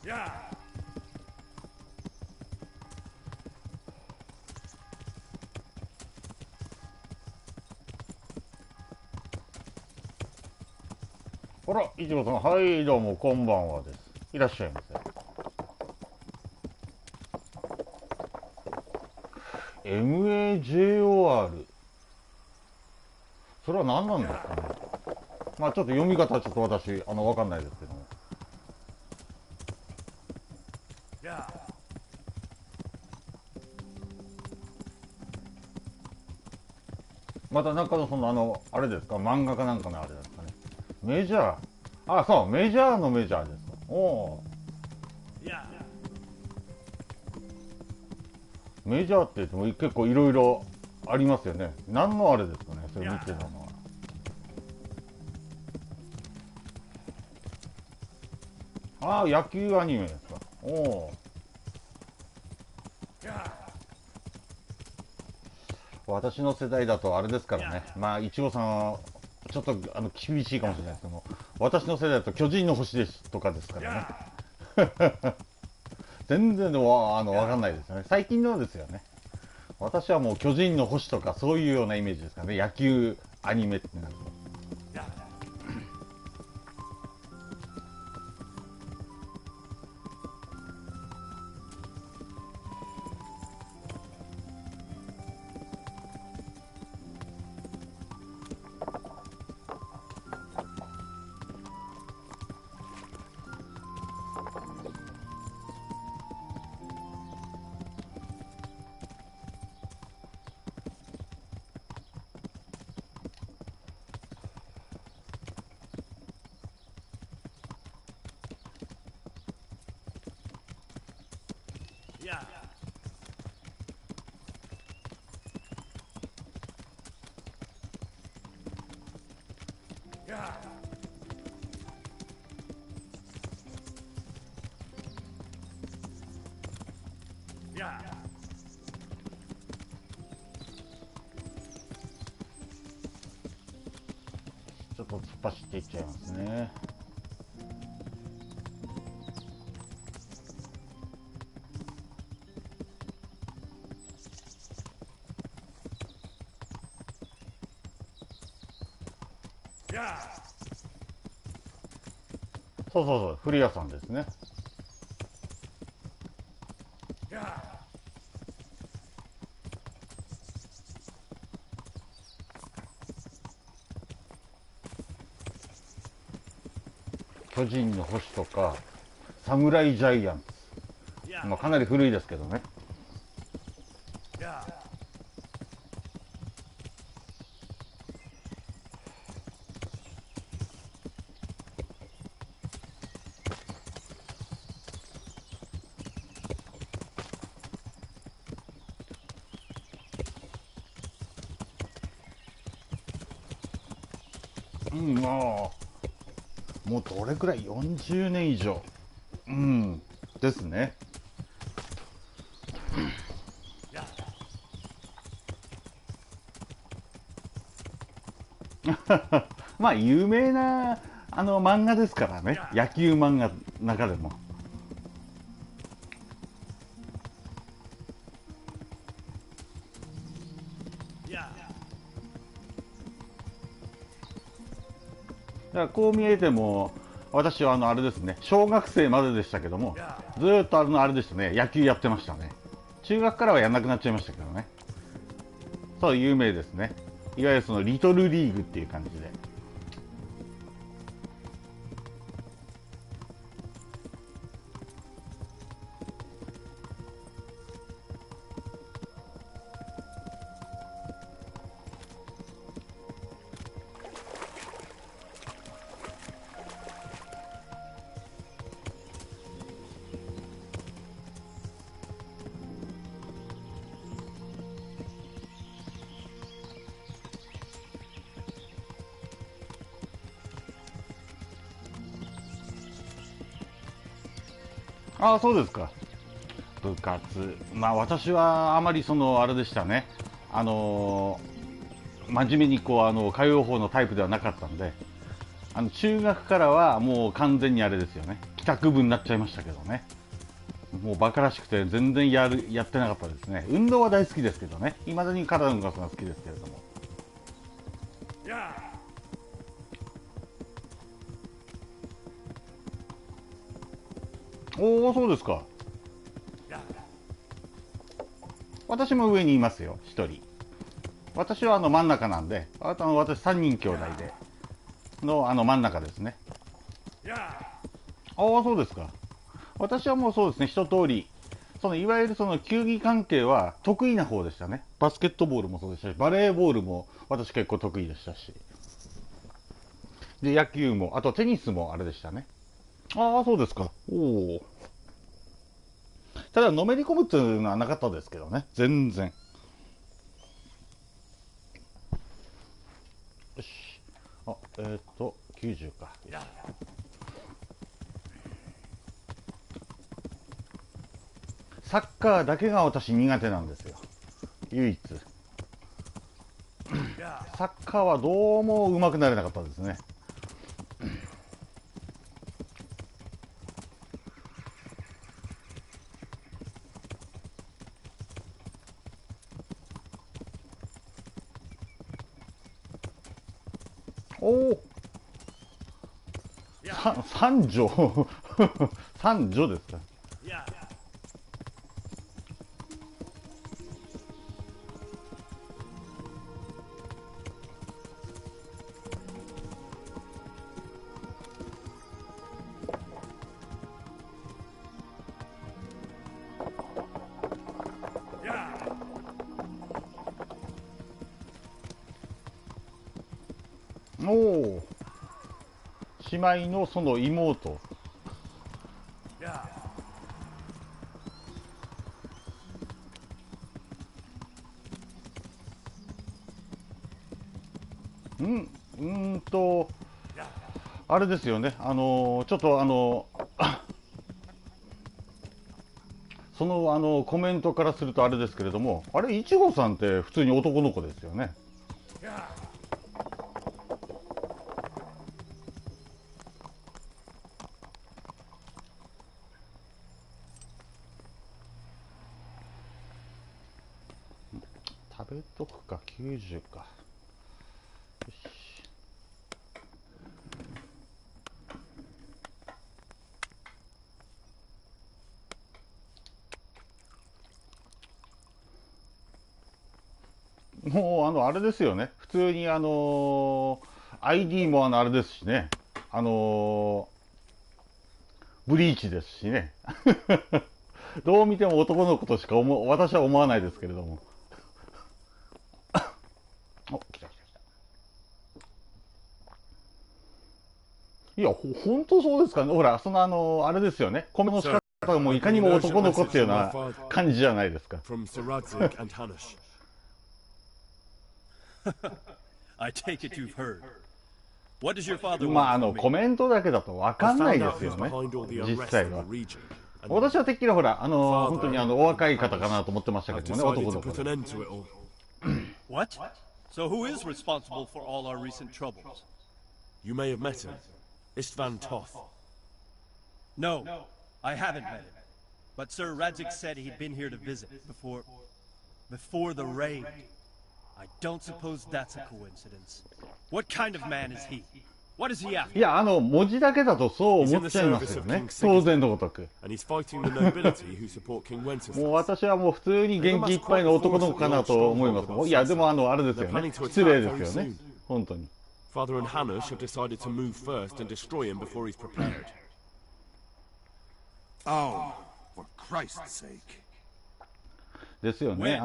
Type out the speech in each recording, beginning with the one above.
あら、いちごさん、はい、どうも、こんばんはです。いらっしゃいませ。MAJOR。それは何なんですかね。まあちょっと読み方はちょっと私、わかんないですけども。またなんかのあれですか、漫画かなんかのあれですかね。メジャー。あ、そう、メジャーのメジャーですか。おお。メジャーって言っても結構いろいろありますよね。何のあれですかね、それ見てたのは。ああ、野球アニメですか。おお。私の世代だとあれですからね。まあ、いちごさんは、ちょっと厳しいかもしれないですけども、私の世代だと巨人の星ですとかですからね。全然わかんないですよね。最近のですよね。私はもう巨人の星とかそういうようなイメージですからね。野球アニメってなると。ちょっと突っ走っていっちゃいますね。そうそうそう、古谷さんですね。巨人の星とか、サムライジャイアンツ。まあかなり古いですけどね。うん、まあ、もうどれくらい40年以上、ですね。まあ有名な漫画ですからね、野球漫画の中でも。だからこう見えても私はあれですね、小学生まででしたけども、ずーっとあれでしたね、野球やってましたね。中学からはやんなくなっちゃいましたけどね。そう、有名ですね。いわゆるそのリトルリーグっていう感じで。ああ、そうですか。部活、まあ私はあまりあれでしたね。真面目に通う方のタイプではなかったので、中学からはもう完全にあれですよね。帰宅部になっちゃいましたけどね。もうバカらしくて全然やってなかったですね。運動は大好きですけどね。未だに体の動かすのが好きですけれども。おお、そうですか。私も上にいますよ、1人。私は真ん中なんで、私3人兄弟での真ん中ですね。ああ、そうですか。私はもうそうですね、一通り、いわゆる球技関係は得意な方でしたね。バスケットボールもそうでしたし、バレーボールも私結構得意でしたし。で、野球も、あとテニスもあれでしたね。ああ、そうですか。おお。ただ、のめり込むっていうのはなかったですけどね。全然。よし。90か。サッカーだけが私苦手なんですよ。唯一。サッカーはどうも上手くなれなかったですね。おお。三女三女ですか。おお。姉妹のその妹。あれですよね。ちょっとコメントからするとあれですけれども、あれ、いちごさんって普通に男の子ですよね。食べとくか、90か。よし。もうあれですよね。普通にID もあれですしね。ブリーチですしね。どう見ても男の子としか私は思わないですけれども。お、来た来た来た。いや、本当そうですかね。ほら、あれですよね。コメントの仕方がもういかにも男の子っていうような感じじゃないですか。まあ、コメントだけだと分かんないですよね。実際は。私はてっきりほら、本当にお若い方かなと思ってましたけどもね、男の子で。What? So who is responsible for all our recent troubles? You may have met him. Istvan Toth. No, I haven't met him. But Sir Radzik said he'd been here to visit before the raid. I don't suppose that's a coincidence. What kind of man is he? What is he after? いや、文字だけだとそう思っちゃいますよね。当然のごとく。もう私はもう普通に元気いっぱいの男の子かなと思います。いや、でもあれですよね。失礼ですよね。本当に。Father and Hanush have decided to move first and destroy him before he's prepared. Oh, for Christ's sake. ですよね。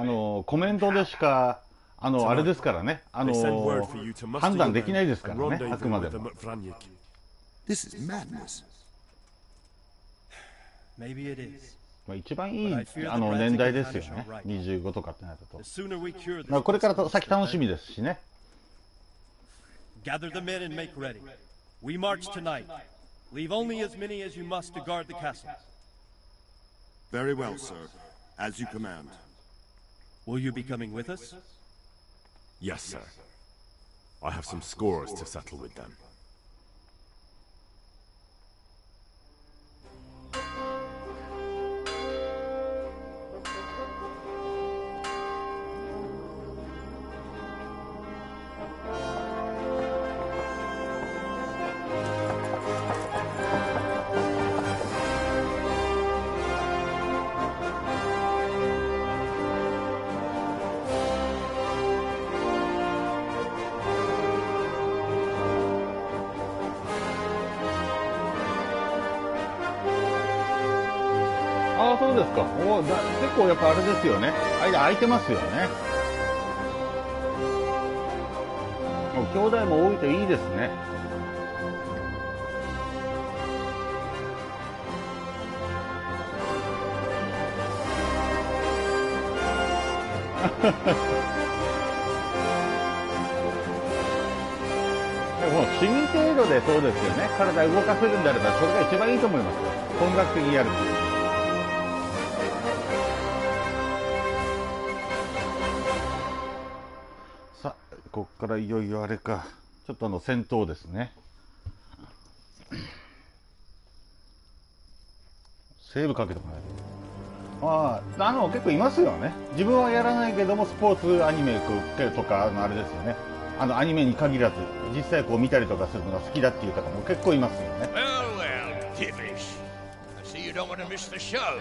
コメントでしか、あれですからね。判断できないですからね。あくまでも。This is madness. Maybe it is. 一番いい年代ですよね。25とかってなると。これから先楽しみですしね。Gather the men and make ready. We march tonight. Leave only as many as you must to guard the castle. Very well, sir. As you command. Will you be coming with us? Yes, sir. I have some scores to settle with them. ああ、そうですか。結構やっぱあれですよね。間空いてますよね。兄弟も多いといいですね。でも趣味程度でそうですよね。体動かせるんであればそれが一番いいと思いますよ。本格的にやる。さあ、ここからいよいよあれか。ちょっと戦闘ですね。セーブかけてもらえる。結構いますよね。自分はやらないけども、スポーツアニメとかあれですよね。アニメに限らず、実際こう見たりとかするのが好きだっていう方も結構いますよね。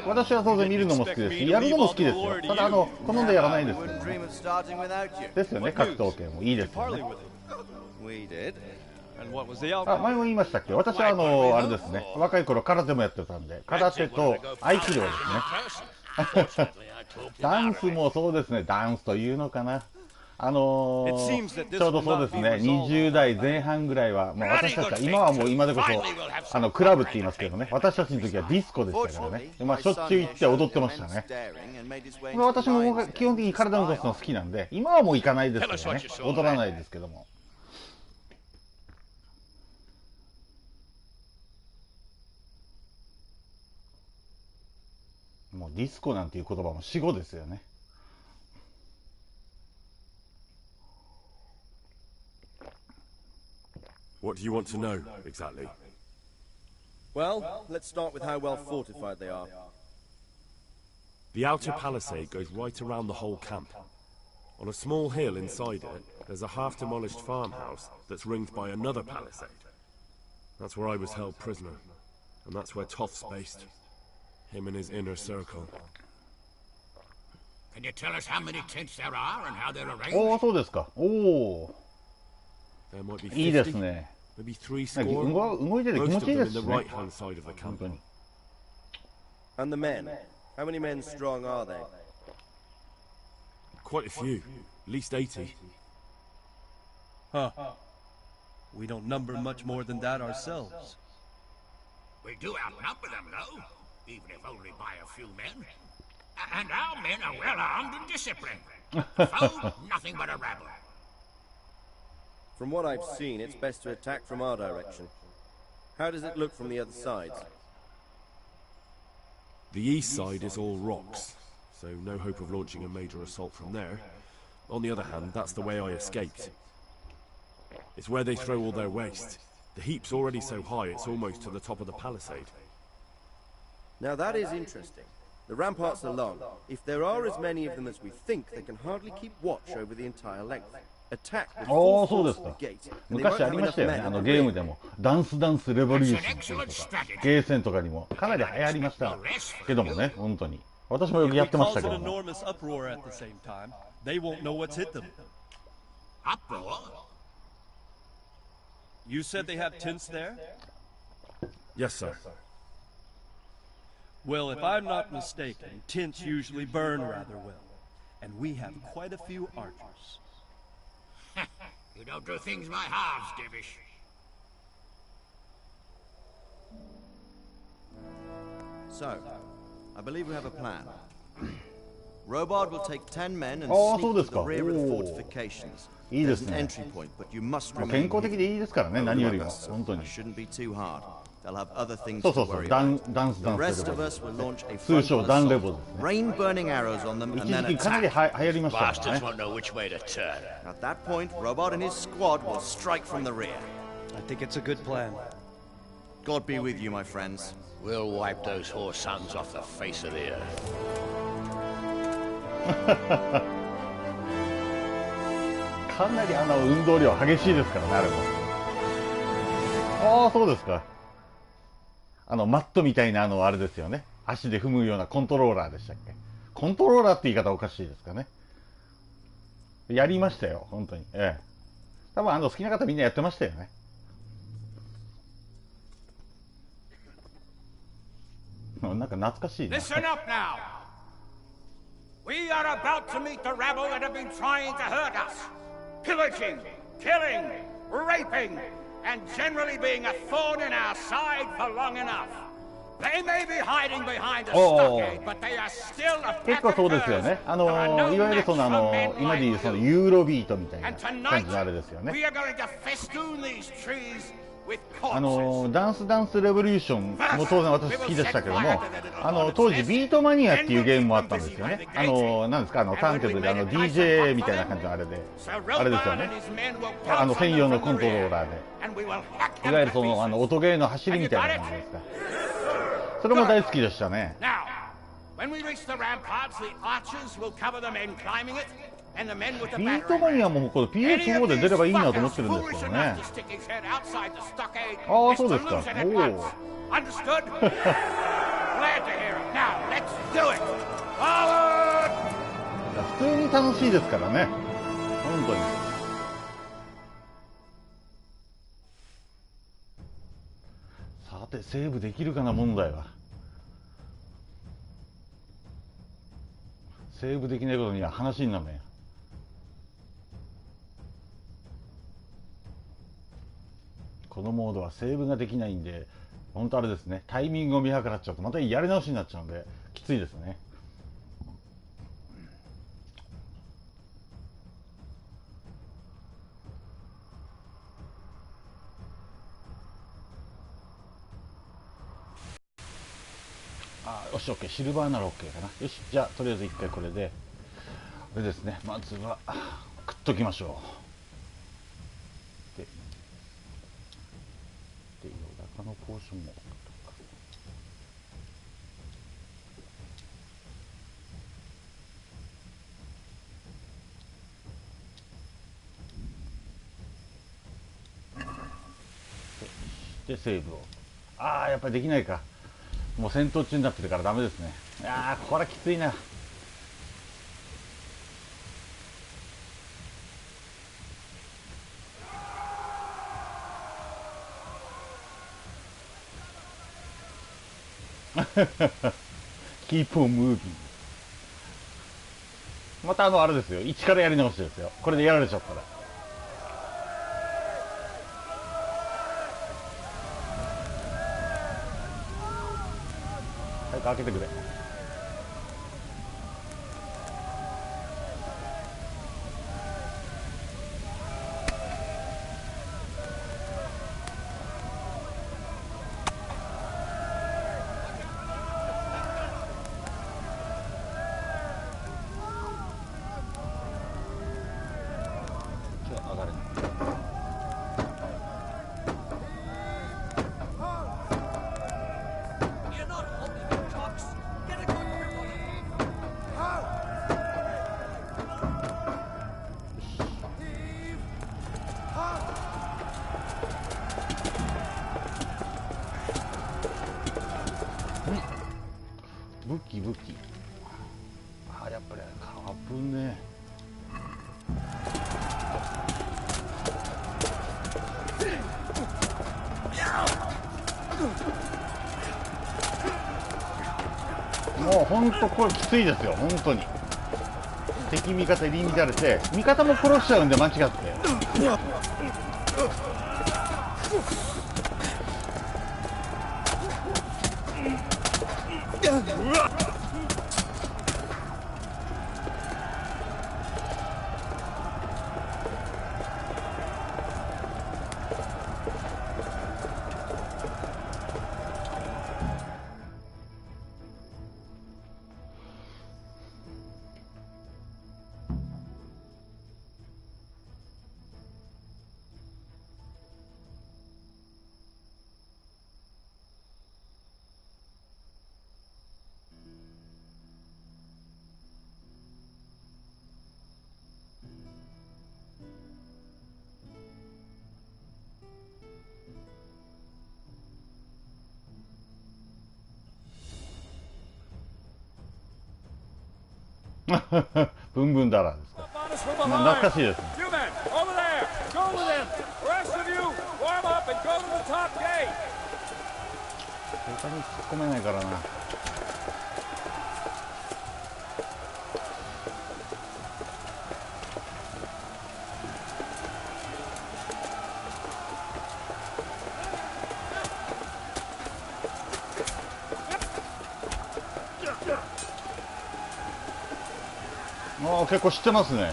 私は当然見るのも好きですし、やるのも好きですよ。ただ好んでやらないですけどね。ですよね、格闘系もいいですよね。前も言いましたっけ。私はあれですね、若い頃空手もやってたんで、空手と合気道ですね。ダンスもそうですね、ダンスというのかな。ちょうどそうですね、20代前半ぐらいは、もう私たちは、今はもう今でこそ、クラブって言いますけどね、私たちの時はディスコでしたからね、しょっちゅう行って踊ってましたね。私も基本的に体を動かすの好きなんで、今はもう行かないですけどね、踊らないですけども。もうディスコなんていう言葉も死語ですよね。What do you want to know, exactly? Well, let's start with how well fortified they are. The outer palisade goes right around the whole camp. On a small hill inside it, there's a half-demolished farmhouse that's ringed by another palisade. That's where I was held prisoner, and that's where Toth's based. Him and his inner circle. Can you tell us how many tents there are and how they're arranged? そうですか。There might be いいです50, ね。maybe 3 score. 動いてて気持 Most ちいい of で them す in し the ね。 right-hand side of the 本 camp. 当に。And the men? How many men strong are they? Quite a few, at least 80. Huh. We don't number much more than that ourselves. We do outnumber them, though, even if only by a few men. And our men are well armed and disciplined. The foe, nothing but a rabble. From what I've seen, it's best to attack from our direction. How does it look from the other sides? The east side is all rocks, so no hope of launching a major assault from there. On the other hand, that's the way I escaped. It's where they throw all their waste. The heap's already so high it's almost to the top of the palisade. Now that is interesting. The ramparts are long. If there are as many of them as we think, they can hardly keep watch over the entire length. Attack with full そうで force す of か。 the gate, and they 昔 won't あ have りま enough したよ men ね。 at the ゲーム rear. でもダンスレボリューションとかゲーセンとかにもかなり流行りましたけどもね、本当に私もよくやってましたけども。 enormous uproar at the same time. They won't know what's hit them. Uproar? You said they have tents there? Yes, sir. Well, if I'm not mistaken, tents usually burn rather well. And we have quite a few archers. You don't do things by halves, Divish. So, I believe we have a plan. Robard will take 10 men and そう sneak で to す the か。 rear of the おー fortifications. いいで There's す an ね。 entry point, but you must 健 remain 康的 hidden. でいいですからね、 Don't 何よ worry りも us, 本当 it に。 shouldn't be too hard. They'll have other things そう to そうそう、 worry ダ about. ンス The rest of us will launch a 通称 frontal ダンレ assault. ボですね。 Rain burning arrows on them 一 and then 時期かなり attack. 流行りましたから Bastards ね。 won't know which way to turn. At that point, Robard and his squad will strike from the rear. I think it's a good plan. God be with you, my friends. We'll wipe those whore sons off the face of the earth. かなり運動量激しいですからね、あれも。そうですか。マットみたいなあれですよね。足で踏むようなコントローラーでしたっけ。コントローラーって言い方おかしいですかね。やりましたよ、本当に。多分好きな方みんなやってましたよね。なんか懐かしいな。 Listen up now. We are about to meet the rabble that have been trying to hurt us. Pillaging, killing, raping, and generally being a thorn in our side for long enough. They may be hiding behind a stockade, but they are still a 結 pack 構 of そうですよ curs. ね。 There are no いわゆる match その for men 今で like いうその you. ユーロビートみたいな And 感 tonight, じのあれですよね。 we are going to festoon these trees with corpses. ダンスダンスレボリューションも当然私好きでしたけども、当時ビートマニアっていうゲームもあったんですよね。なんですか、ターンテーブルでDJ みたいな感じのあれで、あれですよね。専用のコントローラーで、いわゆるその音ゲーの走りみたいな感じですか。それも大好きでしたね。 Now, when we reach the ramparts, the archers will cover the men climbing it, and the men with the ビートマニアもこれ PS4 で出ればいいなと思ってるんですけどね。ああ、そうですか。おお。Understood? Glad to hear it. Now, let's do it. Forward! 普通に楽しいですからね。本当に。さて、セーブできるかな問題は。セーブできないことには話にならない。このモードはセーブができないんで、本当あれですね、タイミングを見計らっちゃうとまたやり直しになっちゃうんできついですね。よし OK、 シルバーなら OK かな。よし、じゃあとりあえず一回これであれですね、まずは食っときましょう。で夜中のポーションもでセーブを。やっぱりできないか。もう戦闘中になってるからダメですね。これはきついな。Keep on moving。またあれですよ、一からやり直しですよ。これでやられちゃったら。早く開けてくれ。上がれない。武器やっぱり危ねえ。もう本当これきついですよ。本当に敵味方入り乱れて味方も殺しちゃうんで、間違ってうわっ。ブンブンダラーですか。懐かしいですね。他に突っ込めないからな。ああ、結構知ってますね。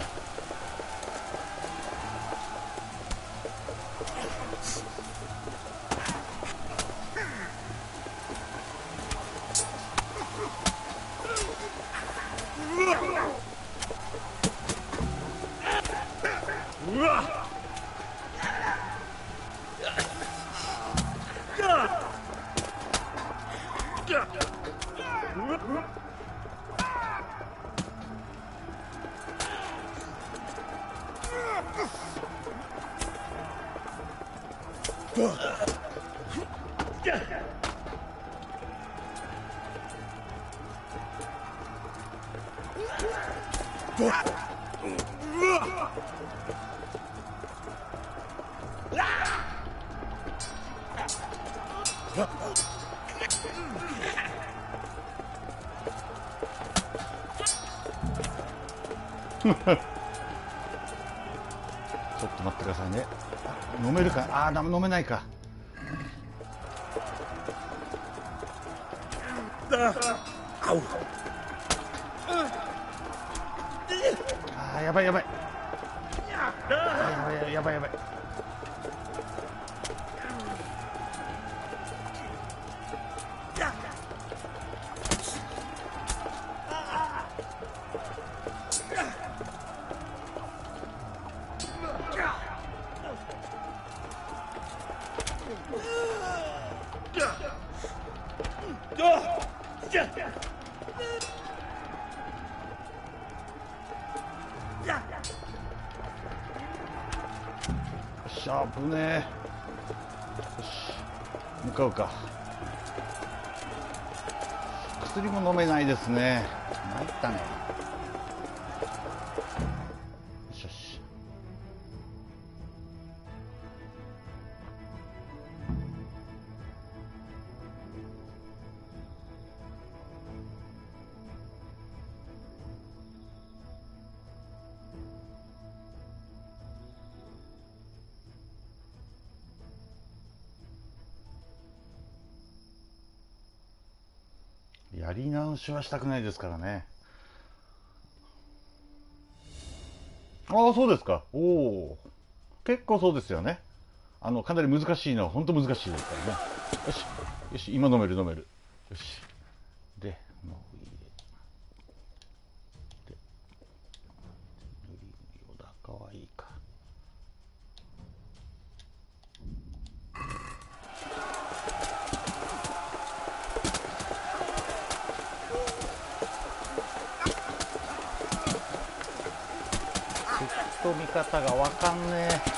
ちょっと待ってくださいね。飲めるか。ああ、飲めないか。ああ、やばいやばい。やばいやばい。シャープね。よし、向かうか。薬も飲めないですね。参ったね。よしよし。やり直しはしたくないですからね。ああ、そうですか。おお、結構そうですよね。かなり難しいのは本当難しいですからね。よしよし、今飲める。よし、でもう入れて、塗りよだかはいいか。見方がわかんねえ。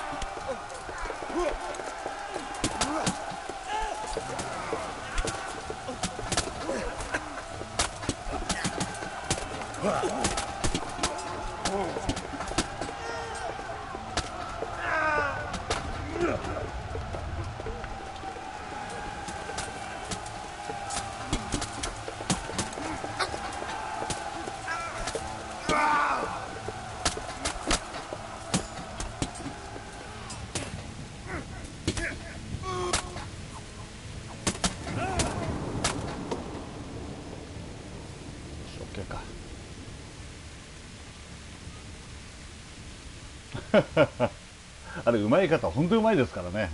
あれ、うまい方本当にうまいですからね。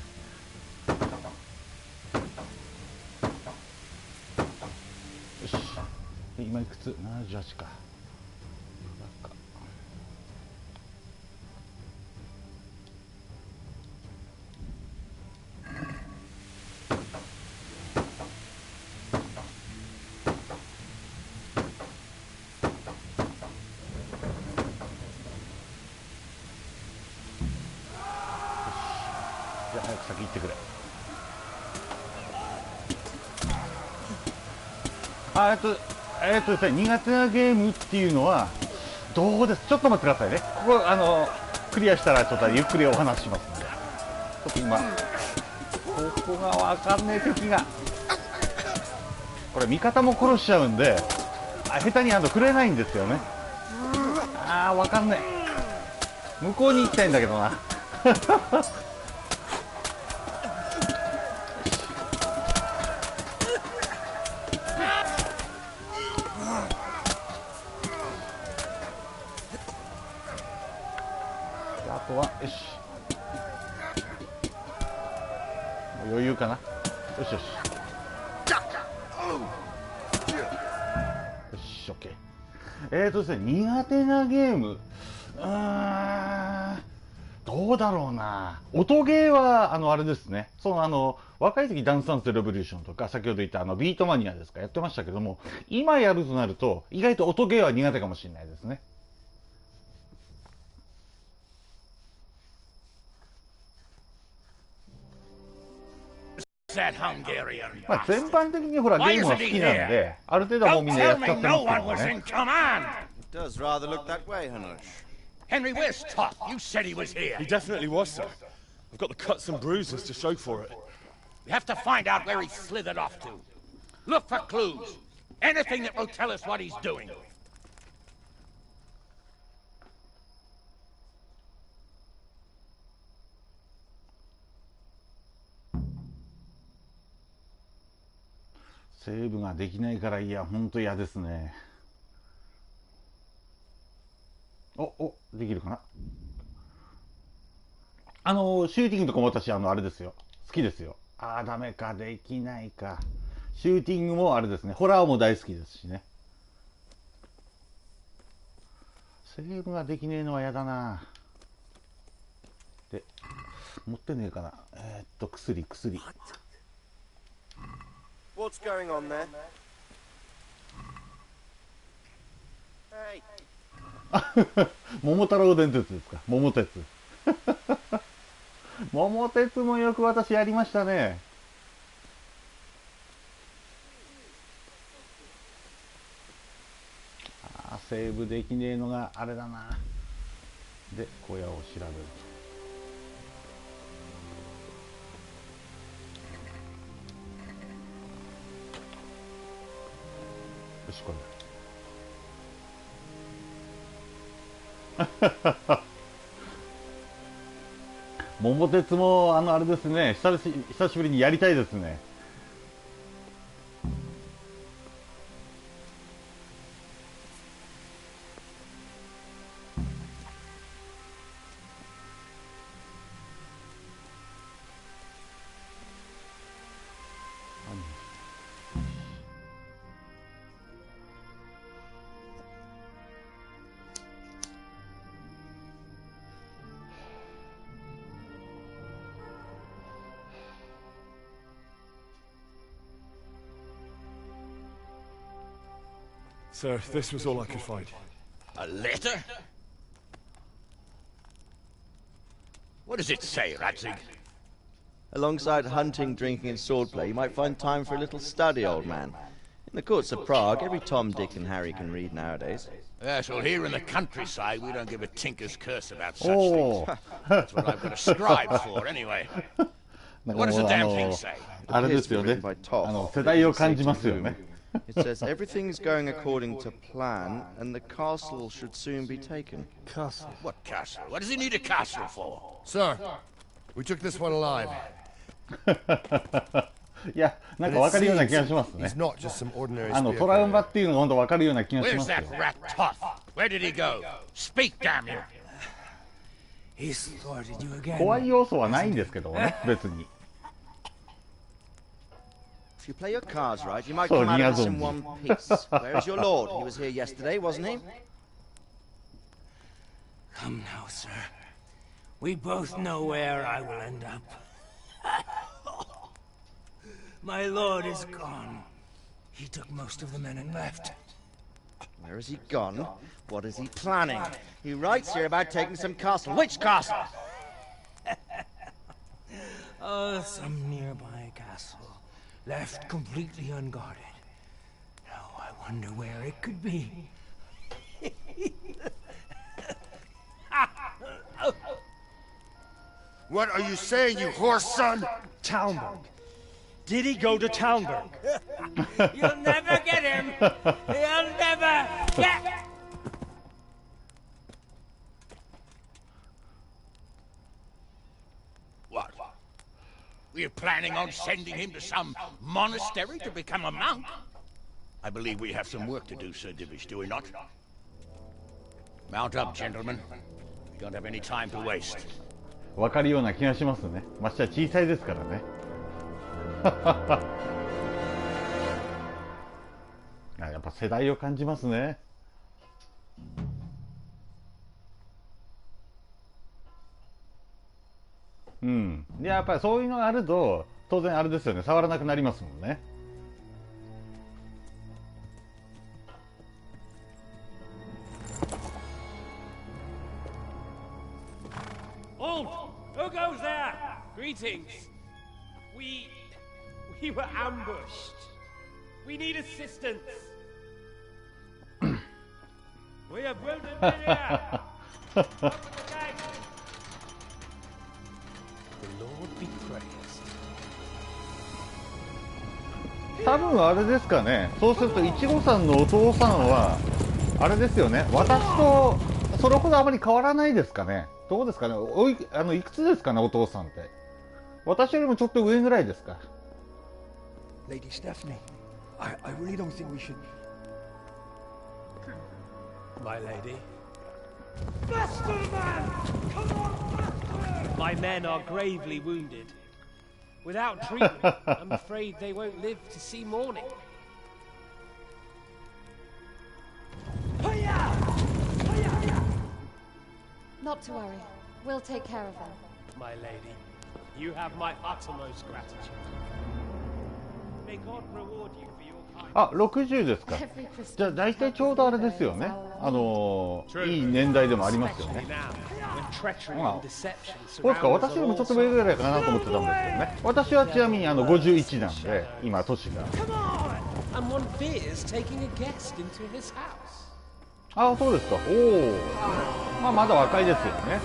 よし、今いくつ？78か。じゃあ早く先行ってくれ。ですね、苦手なゲームっていうのはどうです？ちょっと待ってくださいね。ここクリアしたらちょっとゆっくりお話ししますので。ちょっと今ここがわかんねえ敵が。れ味方も殺しちゃうんで、下手に振れないんですよね。あー、わかんない。向こうに行きたいんだけどな。あとはよし、余裕かな。よしよしよし、オッケー。ですね、苦手なゲーム、どうだろうな。音ゲーはあれですね、若い時ダンスダンスレボリューションとか、先ほど言ったビートマニアですか、やってましたけども、今やるとなると意外と音ゲーは苦手かもしれないですね。まあ全般的にほらゲームは好きなんで、ある程度はもうみんなやっちゃってますけどね。Does rather look that way, Hanush. Henry, where's Toth? You said he was here. He definitely was, sir. I've got the cuts and bruises to show for it. We have to find out where he slithered off to. Look for clues. Anything that will tell us what he's doing. セーブができないから、いや本当嫌ですね。できるかな。シューティングとかも私あれですよ、好きですよ。ダメか、できないか。シューティングもあれですね、ホラーも大好きですしね。セーブができねえのは嫌だな。で、持ってねえかな。薬。What's going on there? Hey. 桃太郎電鉄ですか。桃鉄。桃鉄もよく私やりましたね。セーブできねえのがあれだな。で、小屋を調べる。よし、これ。桃鉄もあれですね、久しぶりにやりたいですね。Sir, this was all I could find. A letter? What does it say, Radzig? Alongside hunting, drinking, and swordplay, you might find time for a little study, old man. In the courts of Prague, every Tom, Dick, and Harry can read nowadays. Yes, well, here in the countryside, we don't give a tinker's curse about such things. That's what I've got to strive for, anyway. What does the damn thing say? あれですよね。世代を感じますよね。It says everything's going according to plan, and the castle should soon be taken. Castle? What castle? What does he need a castle for? Sir, we took this one alive. いや、なんか分かるような気がしますね。He's not just some ordinary トラウマっていうのが本当分かるような気がし Where's ますよ。 that rat Toth? Where did he go? Speak, damn you! He's thwarted you again. 怖い要素はないんですけどね、別に。If you play your cards right, you might come out of this in one piece. Where is your lord? He was here yesterday, wasn't he? Come now, sir. We both know where I will end up. My lord is gone. He took most of the men and left. Where has he gone? What is he planning? He writes here about taking some castle. Which castle? Some nearby castle. Left completely unguarded. Now I wonder where it could be. What are you saying, you horse son? Talmberg. Did he go to Townburg? You'll never get him. You'll never get. What? We're planning on sending him to some monastery to become a monk? I believe we have some work to do, Sir Divish, do we not? Mount up, gentlemen. We don't have any time to waste. わかるような気がしますね。ましてや小さいですからね。やっぱ世代を感じますね。うん。でやっぱりそういうのがあると当然あれですよね。触らなくなりますもんね。Oh, who goes there? Greetings. We were ambushed. We need assistance. We have wounded Bravia. Open the gate. The Lord be praised. 多分あれですかね。そうするといちごさんのお父さんはあれですよね。私とそれほどあまり変わらないですかね。どうですかね。いくつですかね、お父さんって。私よりもちょっと上ぐらいですか。Lady Stephanie, I really don't think we should. My lady. Faster, man! Come on, faster! My men are gravely wounded. Without treatment, I'm afraid they won't live to see morning. Not to worry. We'll take care of them. My lady, you have my uttermost gratitude. May God reward you for your kindness. あ、60ですか。じゃあ大体ちょうどあれですよね。いい年代でもありますよね。そうですか。私よりもちょっと上ぐらいかなと思ってたんですけどね。私はちなみに51なんで、今年が。あ、そうですか。おお。まあまだ若いですよね。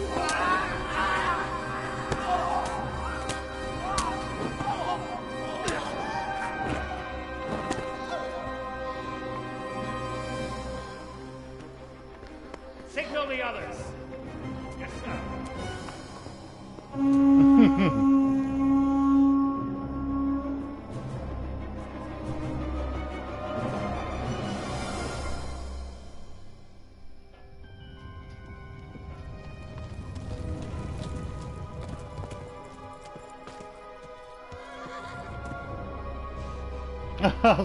Signal the others. Yes, sir.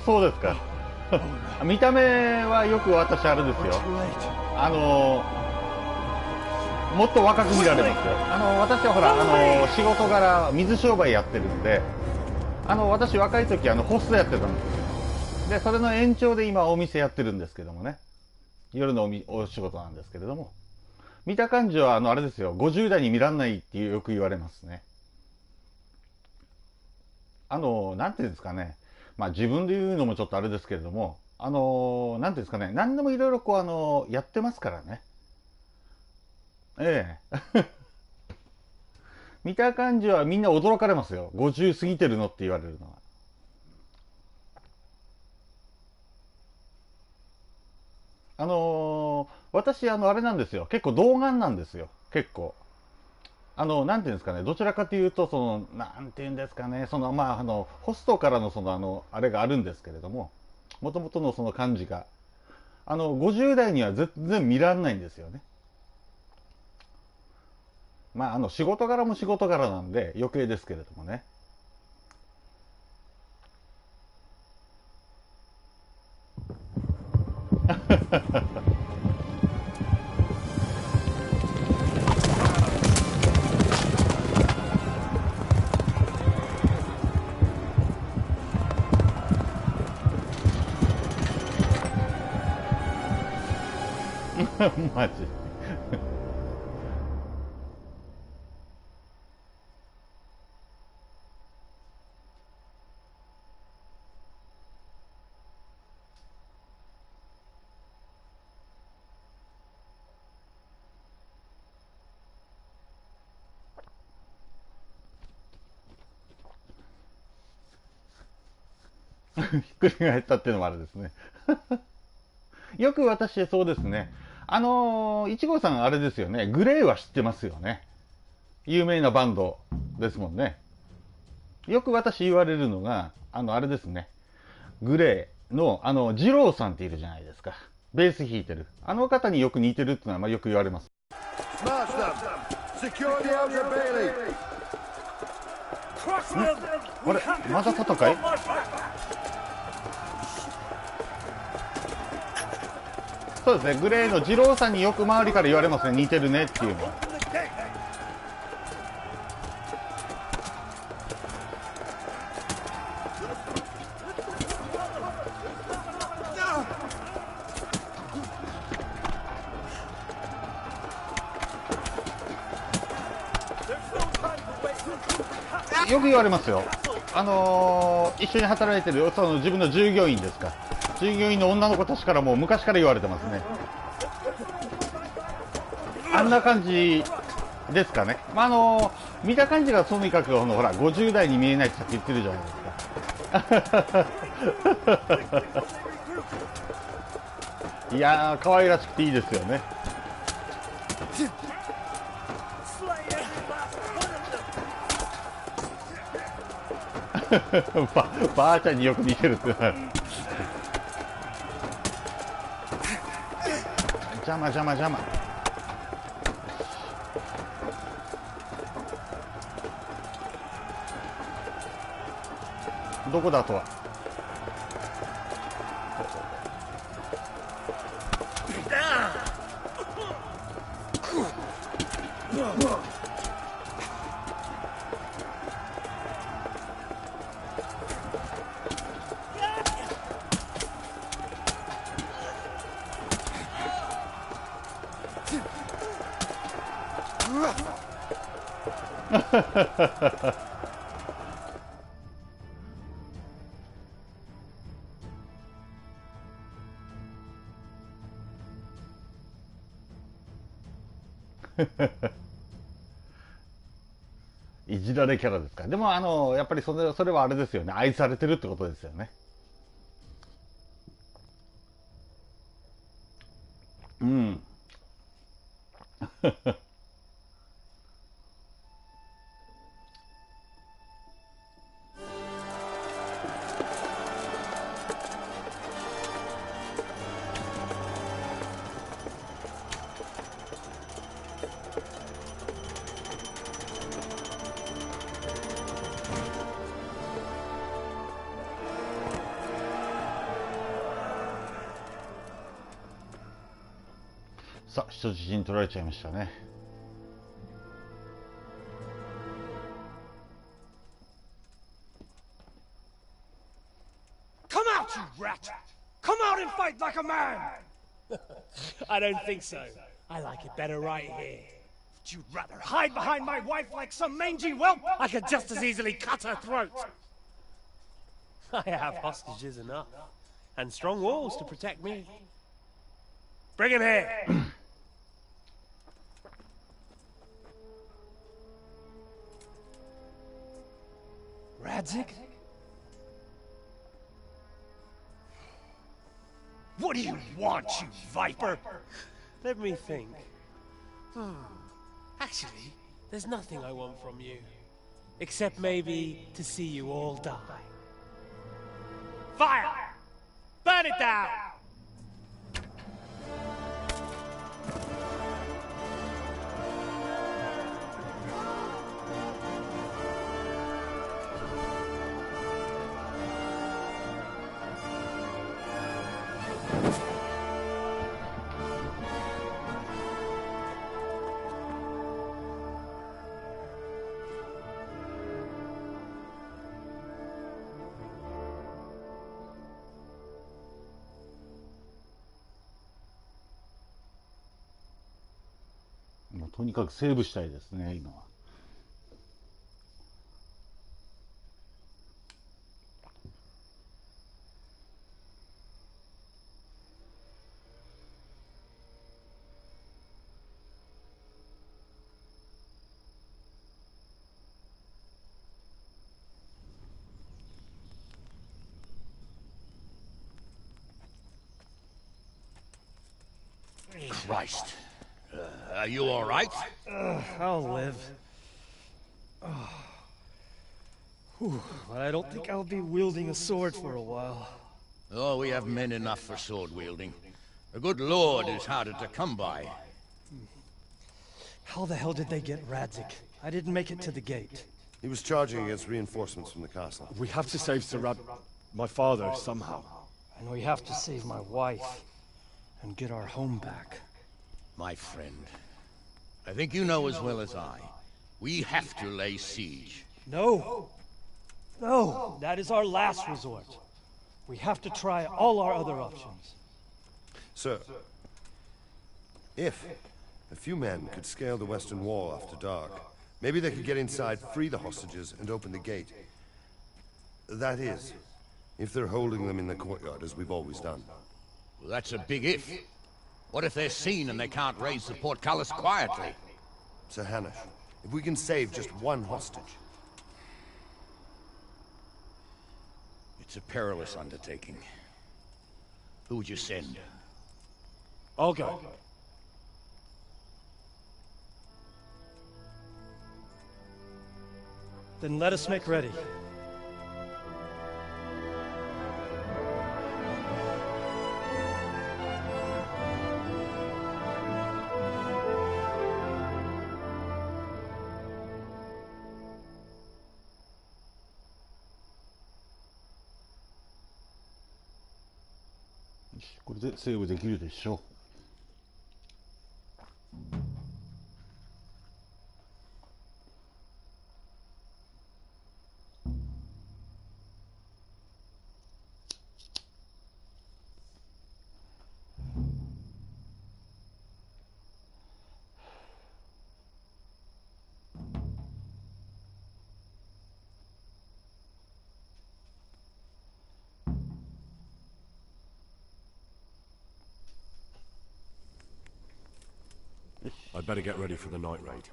そうですか。見た目はよく私あれですよ。もっと若く見られますよ。私はほら仕事柄水商売やってるんで、私若い時ホストやってたんですよ。でそれの延長で今お店やってるんですけどもね、夜のお仕事なんですけれども、見た感じはあれですよ、50代に見らんないってよく言われますね。なんていうんですかね、まあ自分で言うのもちょっとあれですけれども、なんていうんですかね、何でもいろいろこうやってますからね。ええ見た感じはみんな驚かれますよ。50過ぎてるのって言われるのは。私あれなんですよ。結構童顔なんですよ。結構。なんていうんですかね、どちらかというとなんていうんですかね、まあホストからのあれがあるんですけれども、もともとのその感じが50代には全然見らんないんですよね。まあ仕事柄も仕事柄なんで余計ですけれどもね。マジっくり返ったっていうのもあれですね。よく私、そうですね。1号さんあれですよね。グレーは知ってますよね。有名なバンドですもんね。よく私言われるのが、あれですね。グレーの、二郎さんっているじゃないですか。ベース弾いてる。あの方によく似てるっていうのは、まあ、よく言われます。あれまた戦い？そうですね。グレーの二郎さんによく周りから言われますね。似てるねっていうのは。よく言われますよ。一緒に働いてるその自分の従業員ですか。従業員の女の子たちからも昔から言われてますね。あんな感じですかね。まあ、見た感じがとにかくほら50代に見えないってさっき言ってるじゃないですか。いやー、可愛らしくていいですよね。ばあちゃんによく似てるって邪魔邪魔邪魔。どこだとは。いじられキャラですか。でもやっぱりそれはあれですよね。愛されてるってことですよね。うん。さあ、人質に取られちゃいましたね。Come out, you rat! Come out and fight like a man! I don't think so. I like it better right here. You'd rather hide behind my wife like some mangy whelp? I could just as easily cut her throat. I have hostages enough, and strong walls to protect me. Bring him here. Radzik? What do you want, you viper? Let me think. Actually, there's nothing I want from you. Except maybe to see you all die. Fire! Burn it down!もうとにかくセーブしたいですね、今は。Christ. Are you all right? I'll live. Whew, but I don't think I'll be wielding a sword for a while. Oh, we have men enough for sword wielding. A good lord is harder to come by. How the hell did they get Radzik? I didn't make it to the gate. He was charging against reinforcements from the castle. We have to save my father somehow. And we have to save my wife and get our home back. My friend, I think you know as well as I. We have to lay siege. No! No! That is our last resort. We have to try all our other options. Sir, if a few men could scale the western wall after dark, maybe they could get inside, free the hostages, and open the gate. That is, if they're holding them in the courtyard as we've always done. Well, that's a big if. What if they're seen and they can't raise the portcullis quietly? Sir Hanish, if we can save just one hostage. It's a perilous undertaking. Who would you send? I'll go. Then let us make ready.これでセーブできるでしょう。I'd better get ready for the night raid.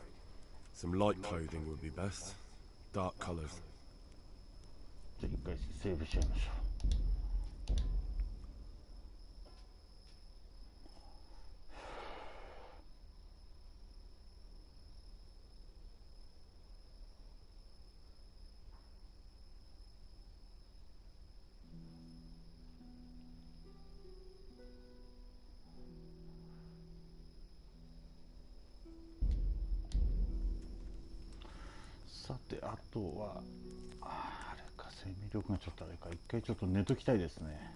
Some light clothing would be best. Dark colors. じゃあ一回セーブしちゃいましょう。さて、あとはあれか、生命力がちょっとあれか、一回ちょっと寝ときたいですね。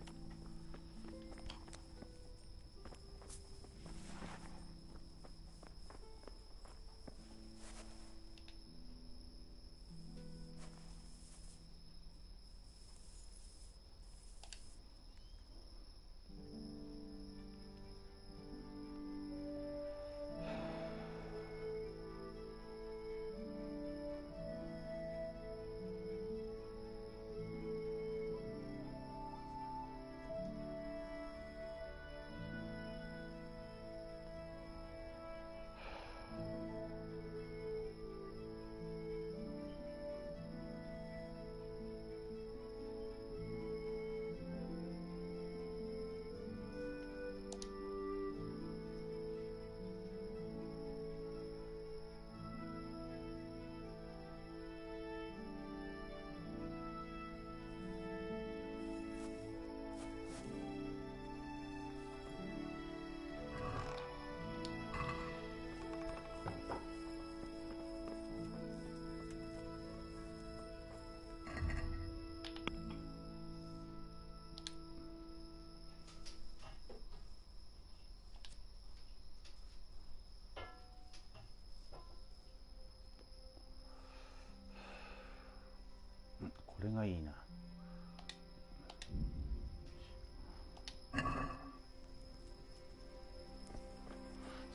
これがいいな。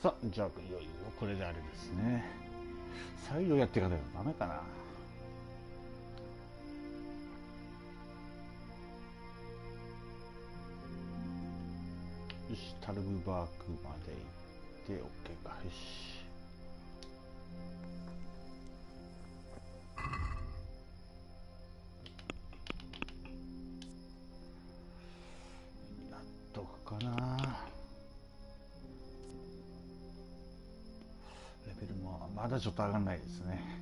さあ、じゃあいよいよこれであれですね。再度やっていかないとダメかな。よし、タルブバークまで行って OK か。よし。やっとくかな。まだちょっと上がんないですね。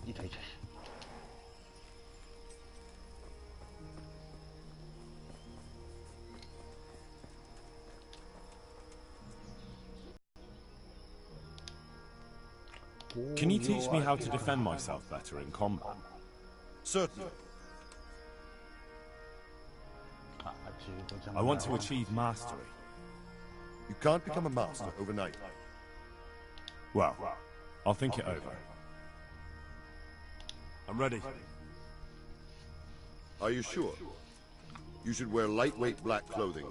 痛い痛い。Can you teach me how to defend myself better in combat? Certainly. I want to achieve mastery. You can't become a master overnight. Well, I'll think it over. I'm ready. Are you sure? You should wear lightweight black clothing.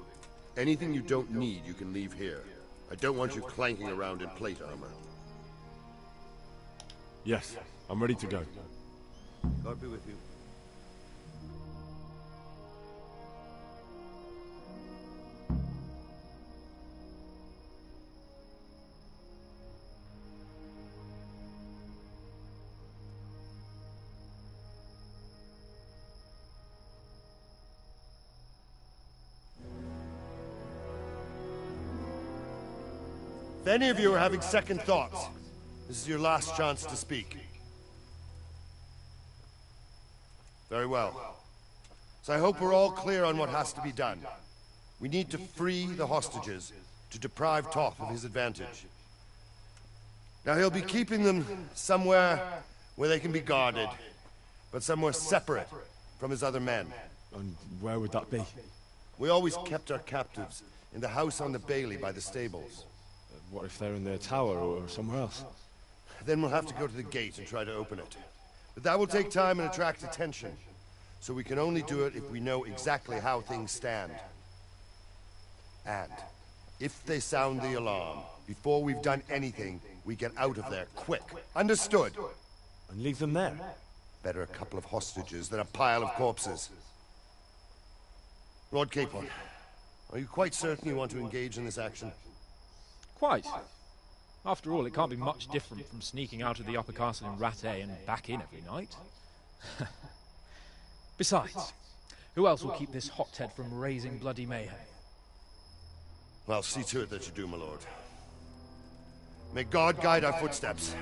Anything you don't need, you can leave here. I don't want you clanking around in plate armor. Yes, I'm ready to go. God be with you. If any of you are having second thoughts, this is your last chance to speak. Very well. So I hope we're all clear on what has to be done. We need to free the hostages to deprive Toph of his advantage. Now he'll be keeping them somewhere where they can be guarded, but somewhere separate from his other men. And where would that be? We always kept our captives in the house on the Bailey by the stables. What if they're in their tower or somewhere else? Then we'll have to go to the gate and try to open it. But that will take time and attract attention. So we can only do it if we know exactly how things stand. And if they sound the alarm, before we've done anything, we get out of there quick. Understood? And leave them there? Better a couple of hostages than a pile of corpses. Lord Capricorn, are you quite certain you want to engage in this action? Quite. After all, it can't be much different from sneaking out of the upper castle in Rattay and back in every night. Besides, who else will keep this hothead from raising bloody mayhem? Well, see to it that you do, my lord. May God guide our footsteps.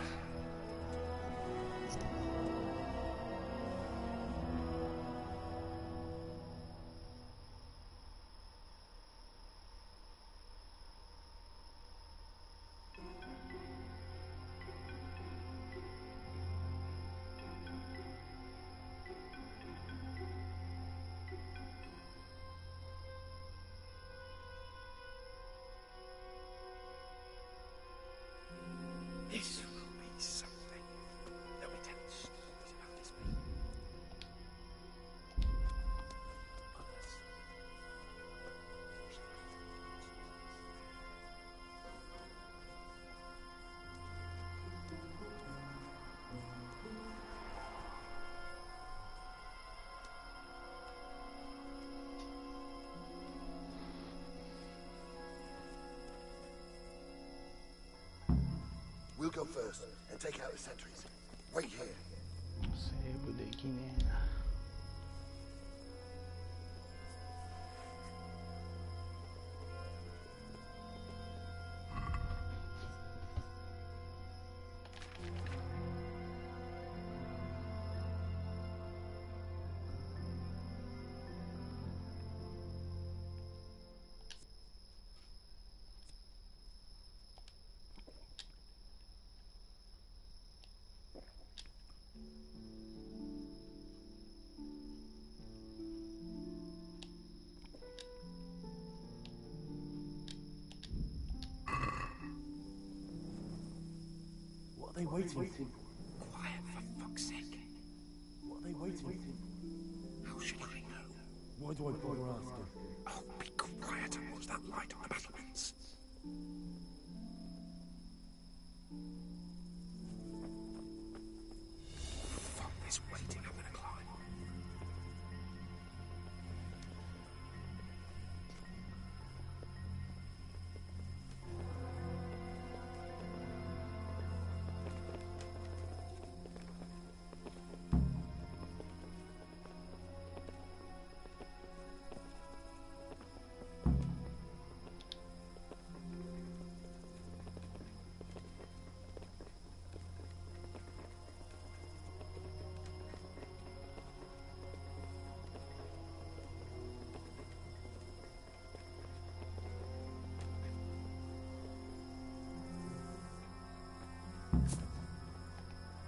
This will be something. There'll be tense. About this We'll go first and take out the sentries. Wait here. セーブできねえな。waiting for? Quiet, for fuck's sake. What are they waiting for? How should I know? Why do I bother asking? Oh, be quiet and watch that light on the battlements. Fuck this waiting, I'm gonna climb.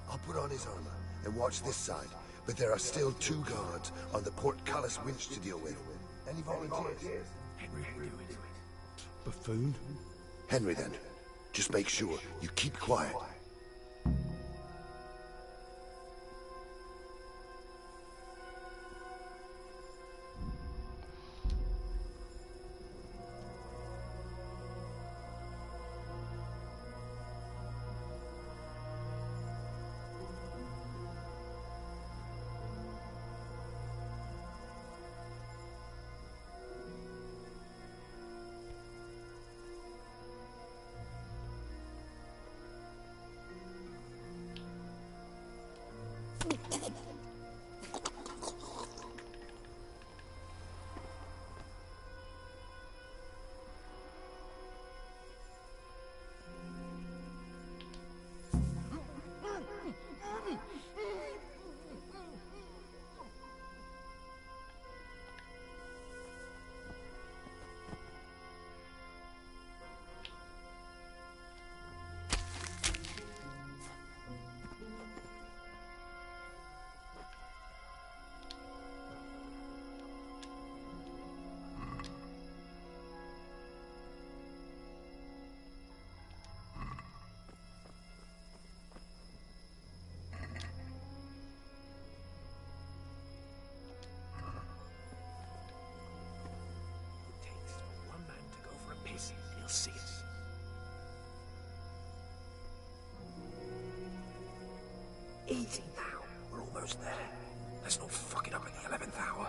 I'll put on his armor and watch this side, but there are still 2 guards on the portcullis winch to deal with. Any volunteers? Henry will do it. Buffoon? Henry, then. Just make sure you keep quiet. He'll see it. Easy now. We're almost there. Let's not fuck it up at the 11th hour.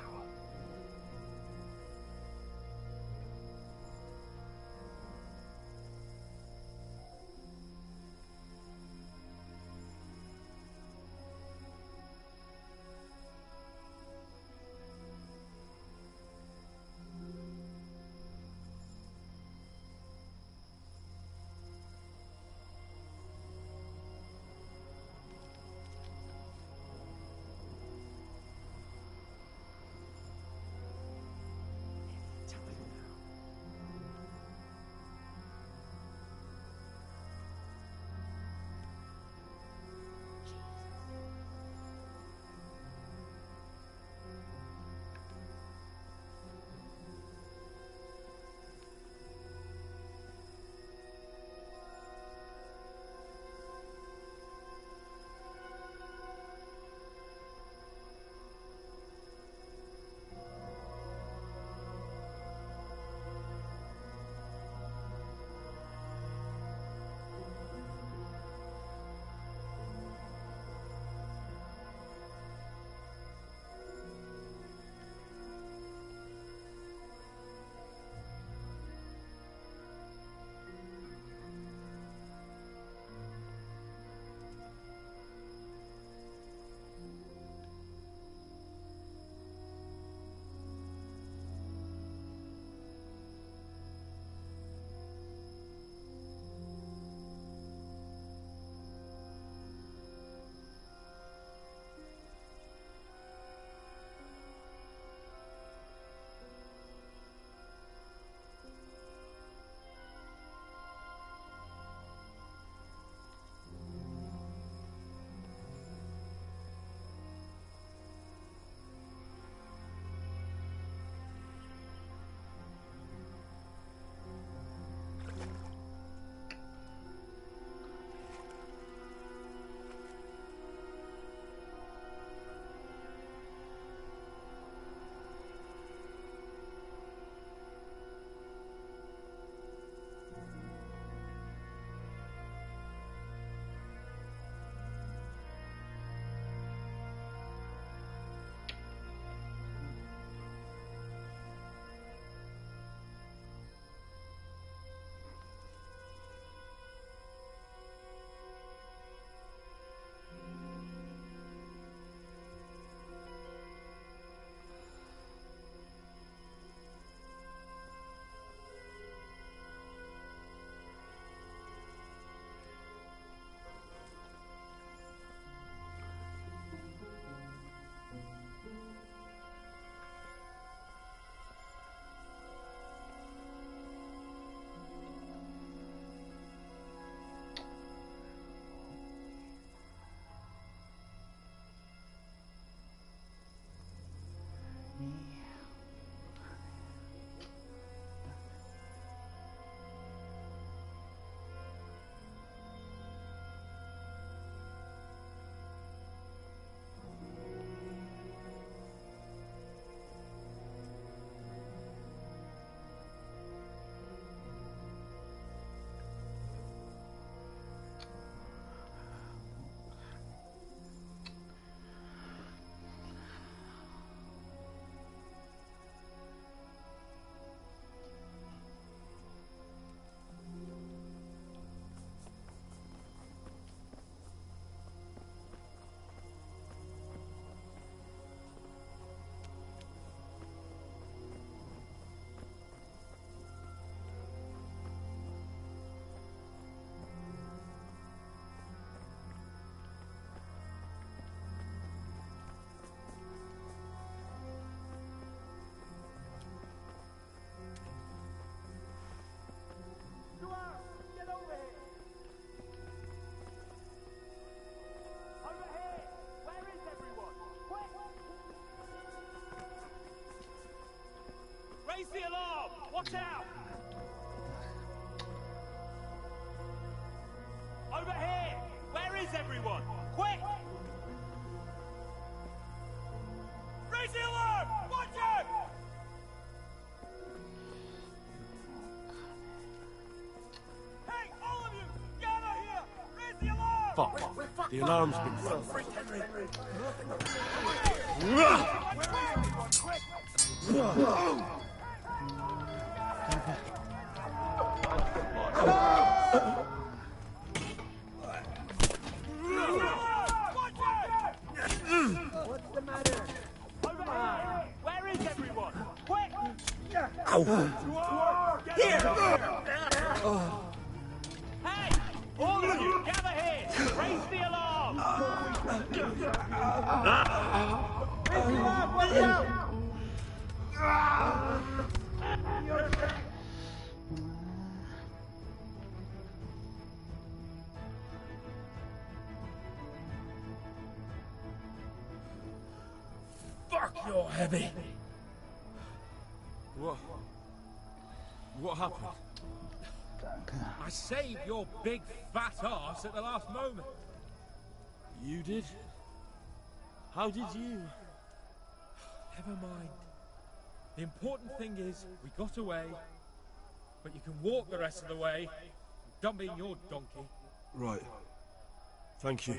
everyone! Quick! Raise the alarm! Watch out! Hey, all of you! Gather here! Raise the alarm! Fuck. The alarm's been run. What's the matter? Over here! Where is everyone? Quick! Here! Hey! All of you, gather here! Raise the alarm! Raise the alarm! Watch out! Fuck, you're heavy. What happened? I saved your big fat ass at the last moment. You did? How did you? Never mind. The important thing is we got away, but you can walk the rest of the way. Don't be your donkey. Right. Thank you.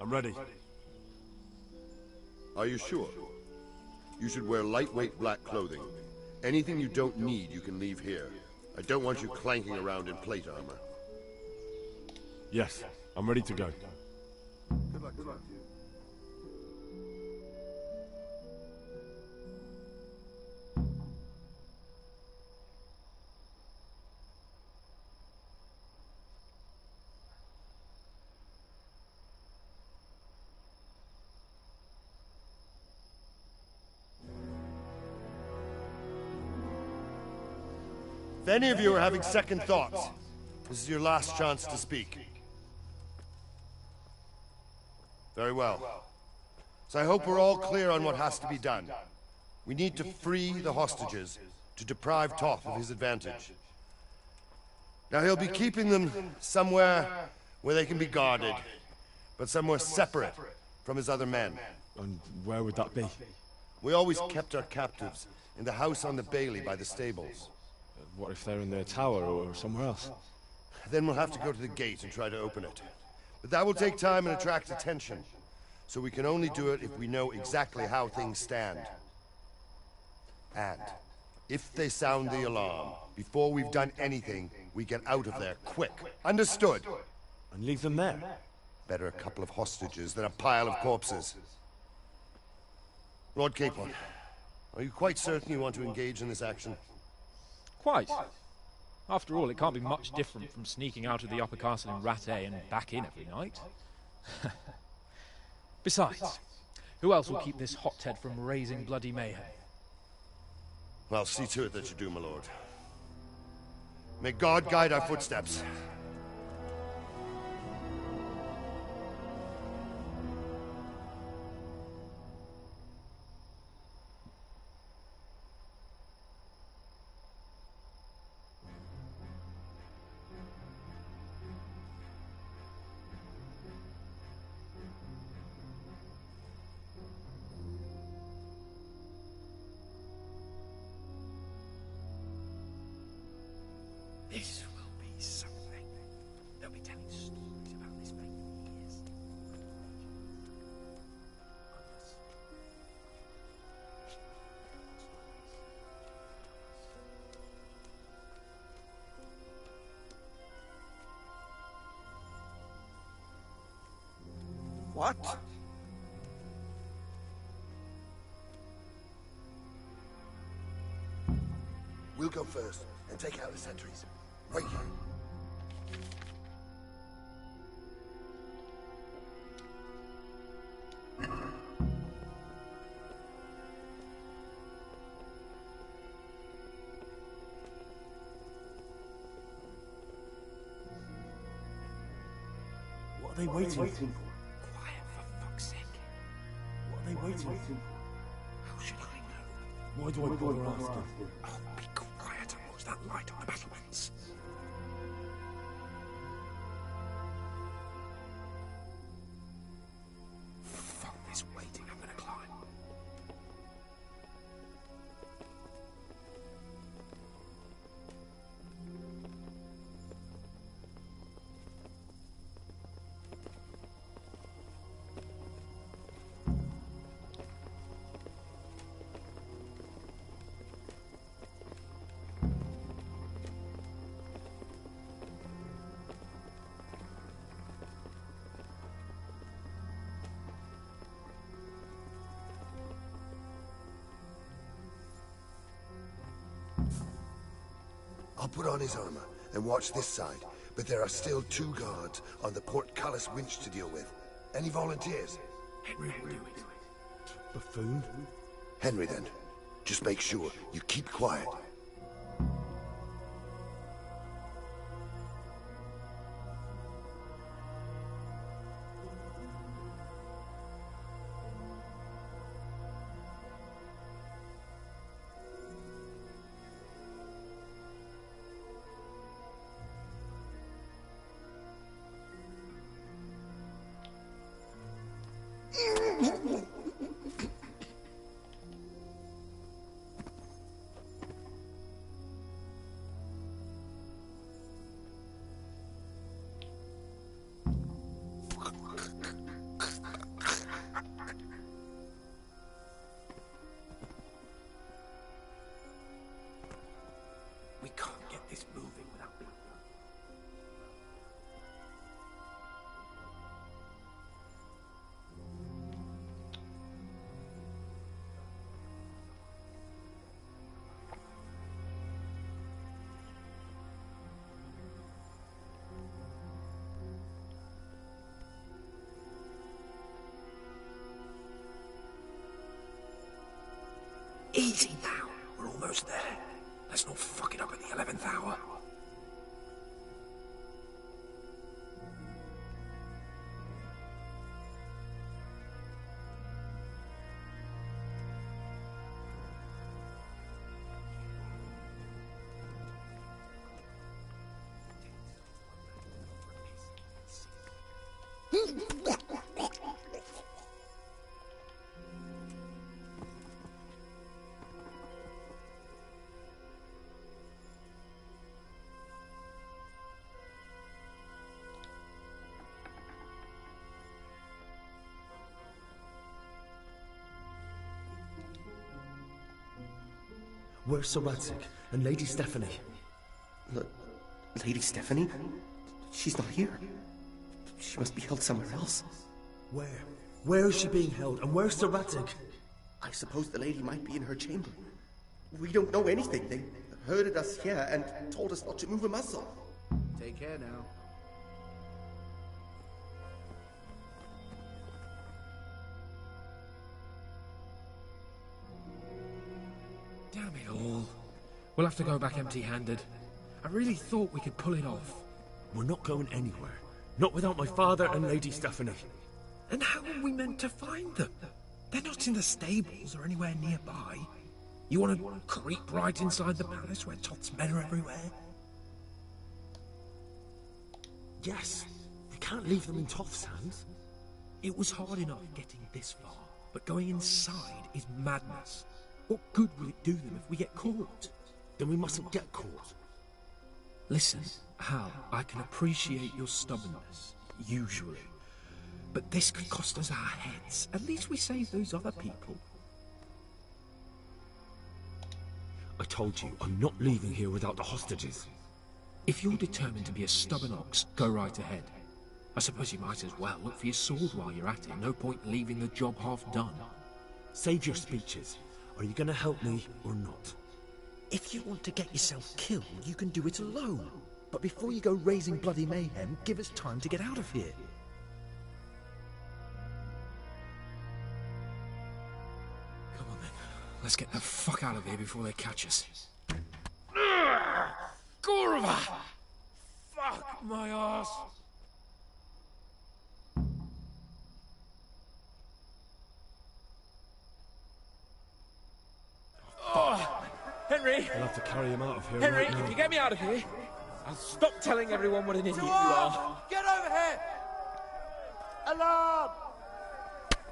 I'm ready. Are you sure? You should wear lightweight black clothing. Anything you don't need, you can leave here. I don't want you clanking around in plate armor. Yes, I'm ready to go. Good luck. If any of you are having second thoughts, this is your last chance to speak. Very well. So I hope we're all clear on what has to be done. We need to free the hostages to deprive Toth of his advantage. Now he'll be keeping them somewhere where they can be guarded, but somewhere separate from his other men. And where would that be? We always kept our captives in the house on the Bailey by the stables. What if they're in their tower or somewhere else? Then we'll have to go to the gate and try to open it. But that will take time and attract attention. So we can only do it if we know exactly how things stand. And if they sound the alarm, before we've done anything, we get out of there quick. Understood? And leave them there? Better a couple of hostages than a pile of corpses. Lord Capricorn, are you quite certain you want to engage in this action? Quite. After all, it can't be much different from sneaking out of the upper castle in Rattay and back in every night. Besides, who else will keep this hothead from raising bloody mayhem? I'll see to it that you do, my lord. May God guide our footsteps. This will be something. They'll be telling stories about this for years. What? We'll go first and take out the sentries. Wait here. What are they waiting for? Quiet, for fuck's sake. What are they waiting for? How should I know? Why do I bother asking? Oh, be quiet and watch that light on the battlements. Fuck this waiting, I'm gonna climb. I'll put on his armor and watch this side, but there are still 2 guards on the portcullis winch to deal with. Any volunteers? Henry will do it. Buffoon? Henry, then. Just make sure you keep quiet. Easy now. We're almost there. Let's not fuck it up at the 11th hour. Where's Sir Radzik and Lady Stephanie? Lady Stephanie? She's not here. She must be held somewhere else. Where? Where is she being held? And where's Sir Radzik? I suppose the lady might be in her chamber. We don't know anything. They herded us here and told us not to move a muscle. Take care now. Damn it all. We'll have to go back empty-handed. I really thought we could pull it off. We're not going anywhere. Not without my father and Lady Stephanie. And how are we meant to find them? They're not in the stables or anywhere nearby. You want to creep right inside the palace where Toth's men are everywhere? Yes. We can't leave them in Toth's hands. It was hard enough getting this far, but going inside is madness. What good will it do them if we get caught? Then we mustn't get caught. Listen, Hal, I can appreciate your stubbornness, usually. But this could cost us our heads. At least we save those other people. I told you, I'm not leaving here without the hostages. If you're determined to be a stubborn ox, go right ahead. I suppose you might as well look for your sword while you're at it. No point leaving the job half done. Save your speeches. Are you going to help me or not? If you want to get yourself killed, you can do it alone. But before you go raising bloody mayhem, give us time to get out of here. Come on then. Let's get the fuck out of here before they catch us. Kurva! Fuck my ass! Oh, Henry! I'll have to carry him out of here. Henry, right now. if you get me out of here, I'll stop telling everyone what an idiot you are. Get over here! Alarm!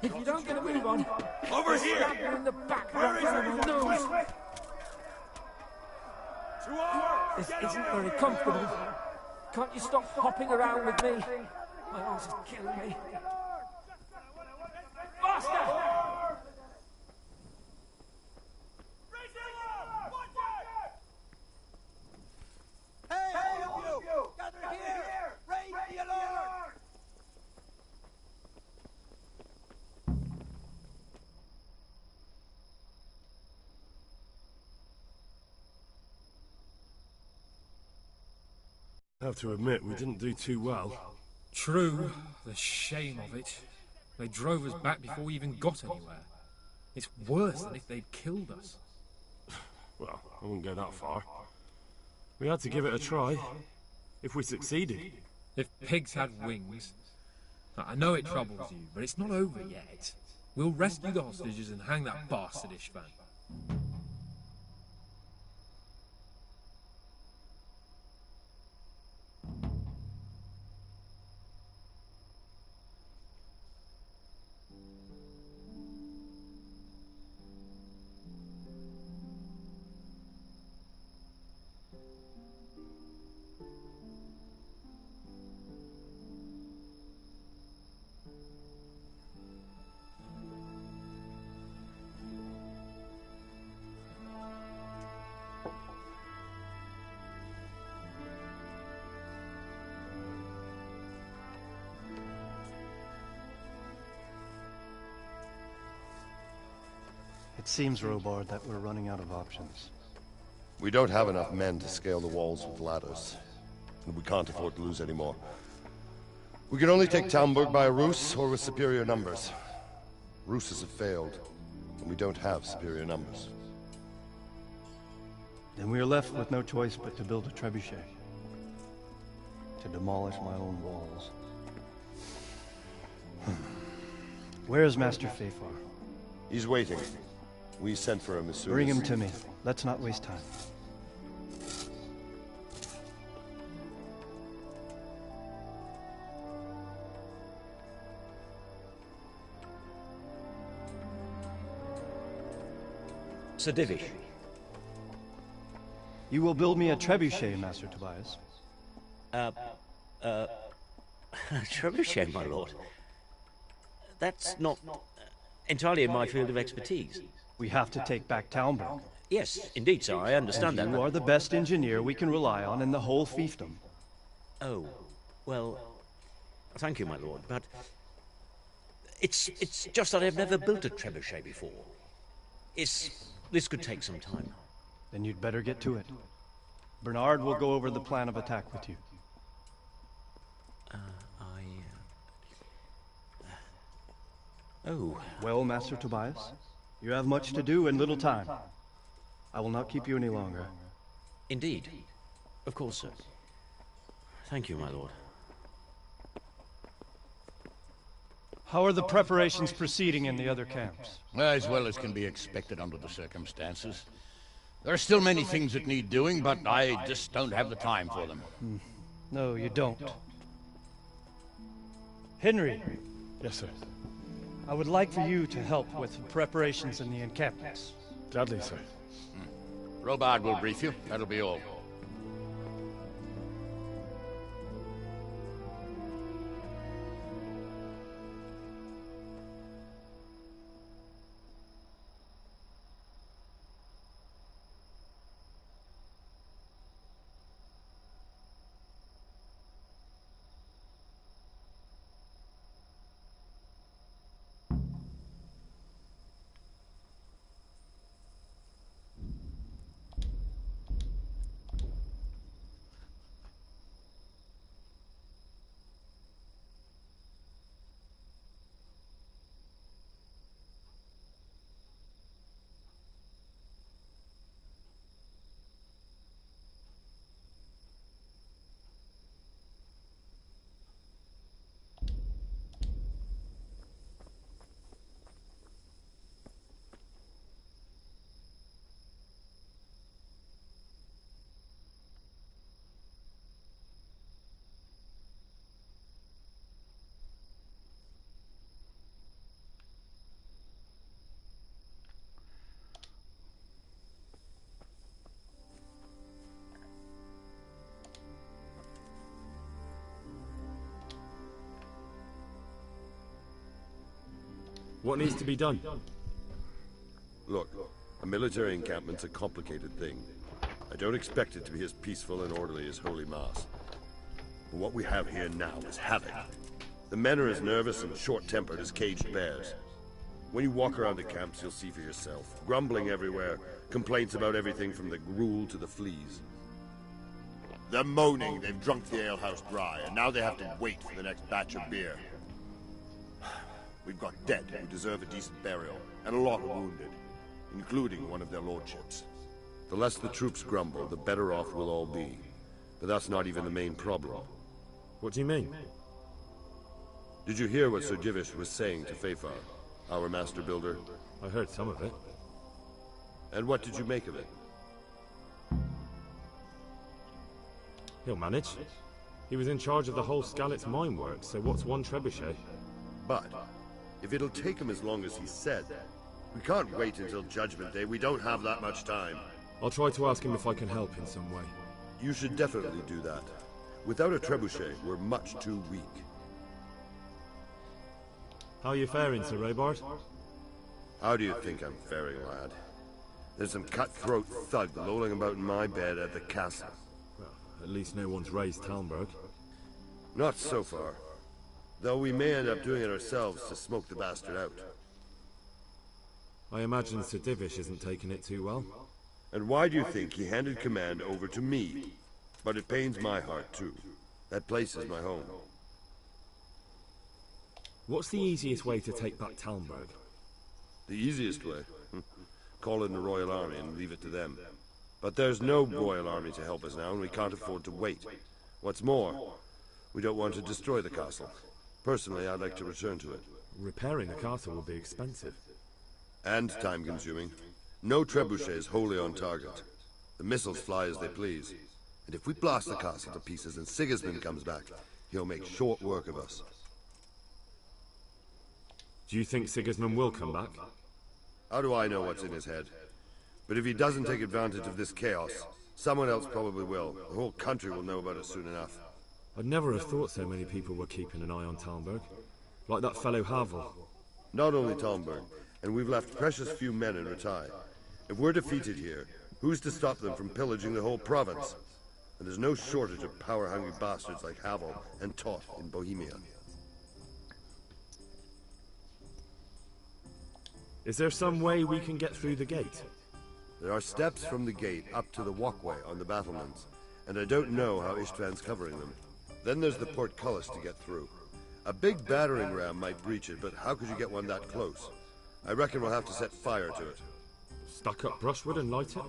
If you don't get a move on, Over here! stab you in the back Where right is on it? my nose. This isn't very comfortable. Can't you stop hopping around with me? My arse is killing me. Faster! Hey, all of you! Gather here! Raise the alarm! I have to admit, we didn't do too well. True. The shame of it. They drove us back before we even got anywhere. It's worse than if they'd killed us. Well, I wouldn't go that far. We had to give it a try. If we succeeded. If pigs had wings. I know it troubles you, but it's not over yet. We'll rescue the hostages and hang that bastard Ishvan. It seems, Robard, that we're running out of options. We don't have enough men to scale the walls with ladders. And we can't afford to lose any more. We can only take Talmberg by a ruse or with superior numbers. Ruses have failed, and we don't have superior numbers. Then we are left with no choice but to build a trebuchet. To demolish my own walls. Where is Master Fafar? He's waiting. We sent for him as soon as... Bring him to me. Let's not waste time. Sir Divish. You will build me a trebuchet, Master Tobias. Trebuchet, my lord. That's not entirely in my field of expertise. We have to take back Talmberg. Yes, indeed, sir, I understand that. You are the best engineer we can rely on in the whole fiefdom. Oh, well, thank you, my lord, but it's just that I've never built a trebuchet before. This could take some time. Then you'd better get to it. Bernard will go over the plan of attack with you. Oh. Well, Master Tobias, you have much to do and little time. I will not keep you any longer. Indeed. Of course, sir. Thank you, my lord. How are the preparations proceeding in the other camps? As well as can be expected under the circumstances. There are still many things that need doing, but I just don't have the time for them. No, you don't. Henry. Yes, sir. I would like for you to help with the preparations in the encampments. Gladly, sir. Robard will brief you. That'll be all. What needs to be done? Look, a military encampment's a complicated thing. I don't expect it to be as peaceful and orderly as Holy Mass. But what we have here now is havoc. The men are as nervous and short-tempered as caged bears. When you walk around the camps, you'll see for yourself. Grumbling everywhere, complaints about everything from the gruel to the fleas. They're moaning they've drunk the alehouse dry, and now they have to wait for the next batch of beer. We've got dead who deserve a decent burial, and a lot of wounded, including one of their lordships. The less the troops grumble, the better off we'll all be. But that's not even the main problem. What do you mean? Did you hear what Sir Divish was saying to Fafar, our master builder? I heard some of it. And what did you make of it? He'll manage. He was in charge of the whole Skalitz mine works, so what's one trebuchet? But if it'll take him as long as he said, we can't wait until Judgment Day. We don't have that much time. I'll try to ask him if I can help in some way. You should definitely do that. Without a trebuchet, we're much too weak. How are you faring, Sir Robard? How do you think I'm faring, lad? There's some cutthroat thug lolling about in my bed at the castle. Well, at least no one's raised Talmberg. Not so far. Though we may end up doing it ourselves to smoke the bastard out. I imagine Sir Divish isn't taking it too well. And why do you think he handed command over to me? But it pains my heart too. That place is my home. What's the easiest way to take back Talmberg? The easiest way? Call in the Royal Army and leave it to them. But there's no royal army to help us now, and we can't afford to wait. What's more, we don't want to destroy the castle. Personally, I'd like to return to it. Repairing the castle will be expensive. And time-consuming. No trebuchet is wholly on target. The missiles fly as they please. And if we blast the castle to pieces and Sigismund comes back, he'll make short work of us. Do you think Sigismund will come back? How do I know what's in his head? But if he doesn't take advantage of this chaos, someone else probably will. The whole country will know about it soon enough. I'd never have thought so many people were keeping an eye on Talmberg. Like that fellow Havel. Not only Talmberg, and we've left precious few men in Ratai. If we're defeated here, who's to stop them from pillaging the whole province? And there's no shortage of power-hungry bastards like Havel and Toth in Bohemia. Is there some way we can get through the gate? There are steps from the gate up to the walkway on the battlements, and I don't know how Istvan's covering them. Then there's the portcullis to get through. A big battering ram might breach it, but how could you get one that close? I reckon we'll have to set fire to it. Stack up brushwood and light it?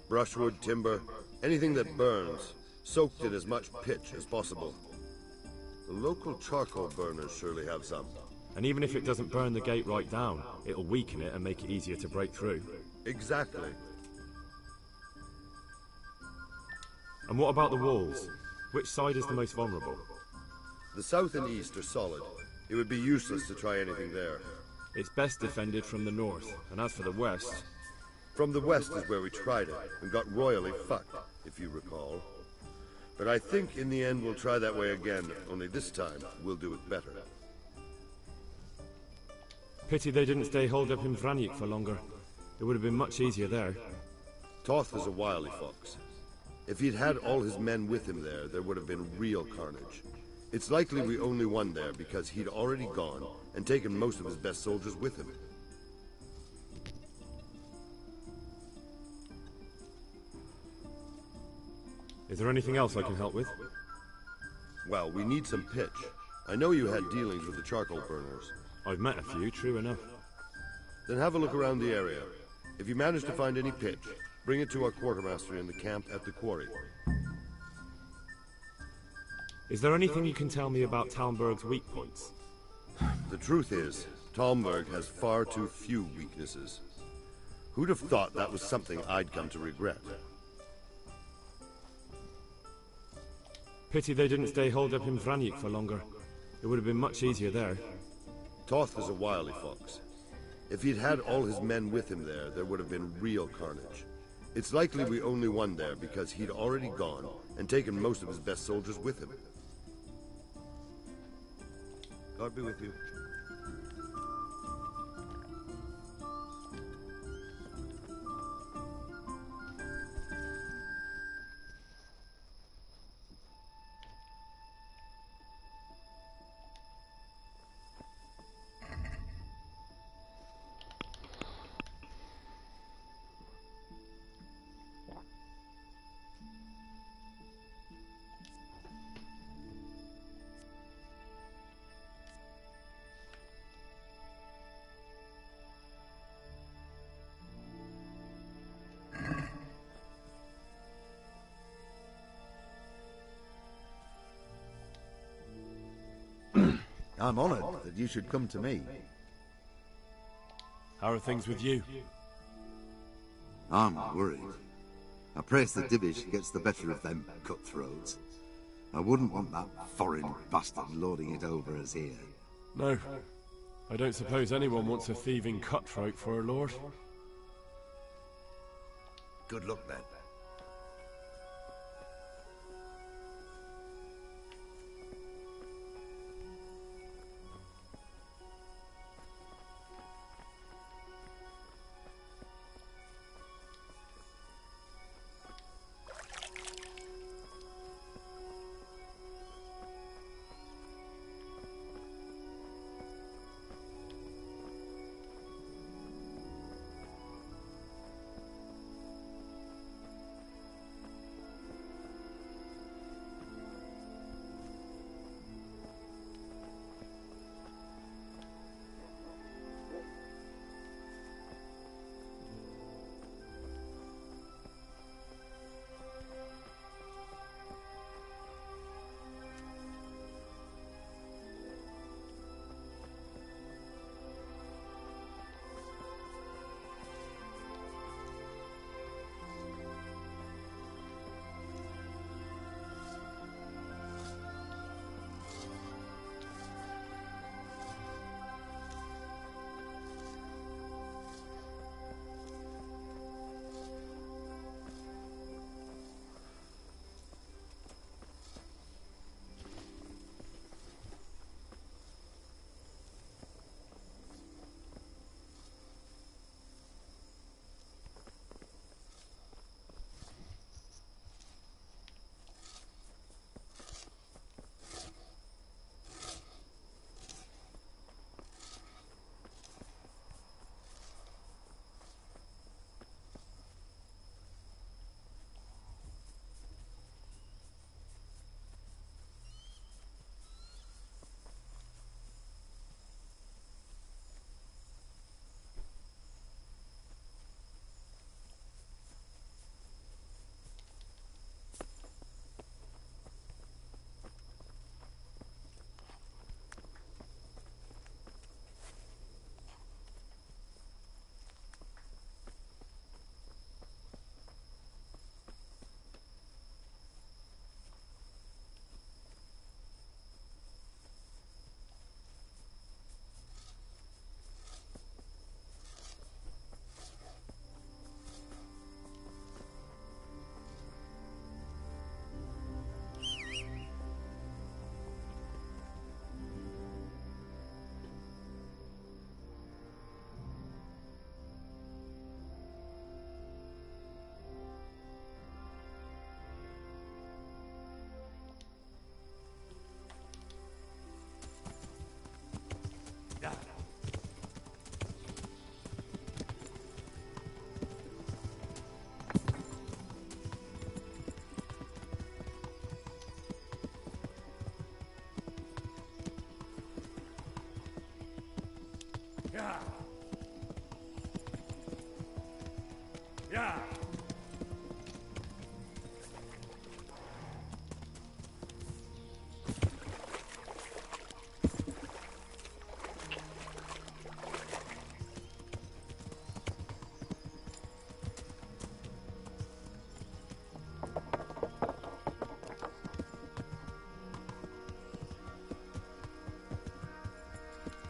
Brushwood, timber, anything that burns, soaked in as much pitch as possible. The local charcoal burners surely have some. And even if it doesn't burn the gate right down, it'll weaken it and make it easier to break through. Exactly. And what about the walls? Which side is the most vulnerable? The south and east are solid. It would be useless to try anything there. It's best defended from the north, and as for the west... From the west is where we tried it, and got royally fucked, if you recall. But I think in the end we'll try that way again, only this time we'll do it better. Pity they didn't stay holed up in Vranic for longer. It would have been much easier there. Toth is a wily fox. If he'd had all his men with him there would have been real carnage. It's likely we only won there because he'd already gone and taken most of his best soldiers with him. Is there anything else I can help with? Well, we need some pitch. I know you had dealings with the charcoal burners. I've met a few, true enough. Then have a look around the area. If you manage to find any pitch, bring it to our quartermaster in the camp at the quarry. Is there anything you can tell me about Talmberg's weak points? The truth is, Talmberg has far too few weaknesses. Who'd have thought that was something I'd come to regret? Pity they didn't stay holed up in Vranic for longer. It would have been much easier there. Toth is a wily fox. If he'd had all his men with him there would have been real carnage. It's likely we only won there because he'd already gone and taken most of his best soldiers with him. God be with you. I'm honored that you should come to me. How are things with you? I'm worried. I praise the Divish gets the better of them cutthroats. I wouldn't want that foreign bastard lording it over us here. No. I don't suppose anyone wants a thieving cutthroat for a lord. Good luck, then. Yeah.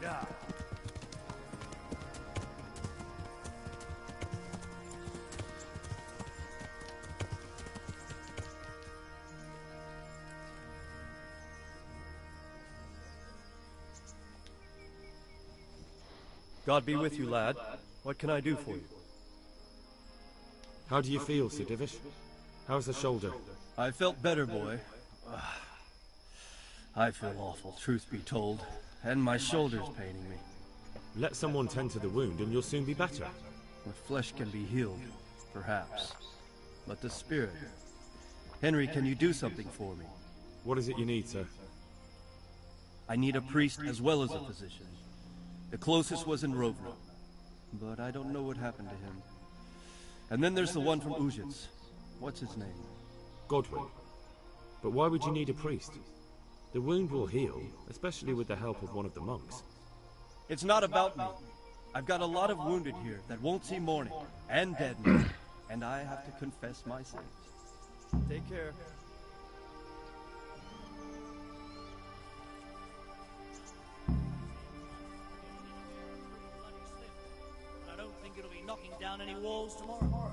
Yeah. God be with you, lad. What can I do for you? How do you feel, Sir Divish? How's the shoulder? I felt better, boy. I feel awful, truth be told. And my shoulder's paining me. Let someone tend to the wound and you'll soon be better. The flesh can be healed, perhaps. But the spirit... Henry, can you do something for me? What is it you need, sir? I need a priest as well as a physician. The closest was in Rovno, but I don't know what happened to him. And then there's the one from Uzhitz. What's his name? Godwin. But why would you need a priest? The wound will heal, especially with the help of one of the monks. It's not about me. I've got a lot of wounded here that won't see morning, and dead men, and I have to confess my sins. Take care. I don't think it'll be knocking down any walls tomorrow.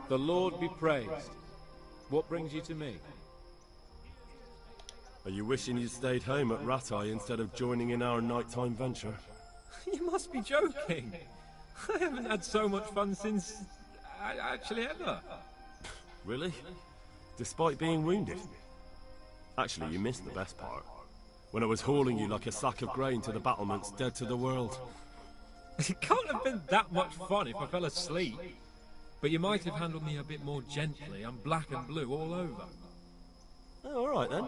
The Lord be praised. What brings you to me? Are you wishing you'd stayed home at Ratai instead of joining in our nighttime venture? You must be joking. I haven't had so much fun since... actually ever. Really? Despite being wounded? Actually, you missed the best part. When I was hauling you like a sack of grain to the battlements, dead to the world. It can't have been that much fun if I fell asleep. But you might have handled me a bit more gently. I'm black and blue all over. Oh, all right then.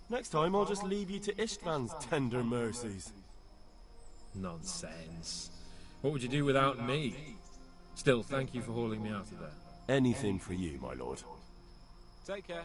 Next time I'll just leave you to Istvan's tender mercies. Nonsense. What would you do without me? Still, thank you for hauling me out of there. Anything for you, my lord. Take care.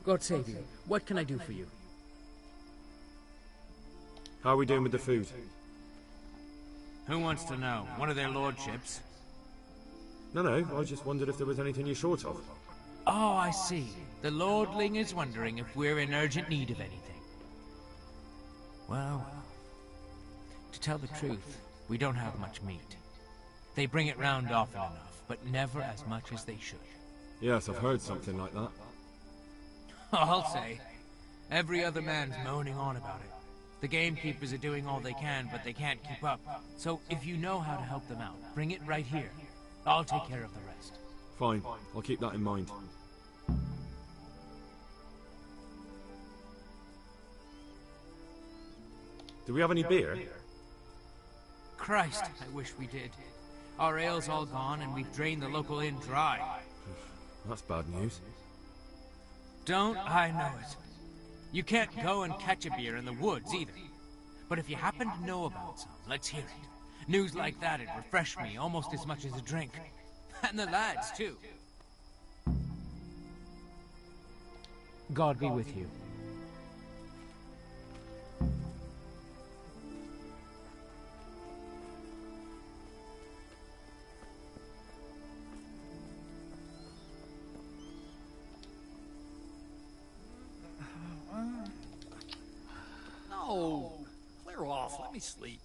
God save you. What can I do for you? How are we doing with the food? Who wants to know? One of their lordships? No, I just wondered if there was anything you're short of. Oh, I see. The lordling is wondering if we're in urgent need of anything. Well, to tell the truth, we don't have much meat. They bring it round often enough, but never as much as they should. Yes, I've heard something like that. I'll say. Every other man's moaning on about it. The gamekeepers are doing all they can, but they can't keep up. So if you know how to help them out, bring it right here. I'll take care of the rest. Fine, I'll keep that in mind. Do we have any beer? Christ, I wish we did. Our ale's all gone, and we've drained the local inn dry. That's bad news. Don't I know it? You can't go and catch a beer in the woods, either. But if you happen to know about some, let's hear it. News like that'd refresh me almost as much as a drink. And the lads, too. God be with you. No! Clear off. Let me sleep.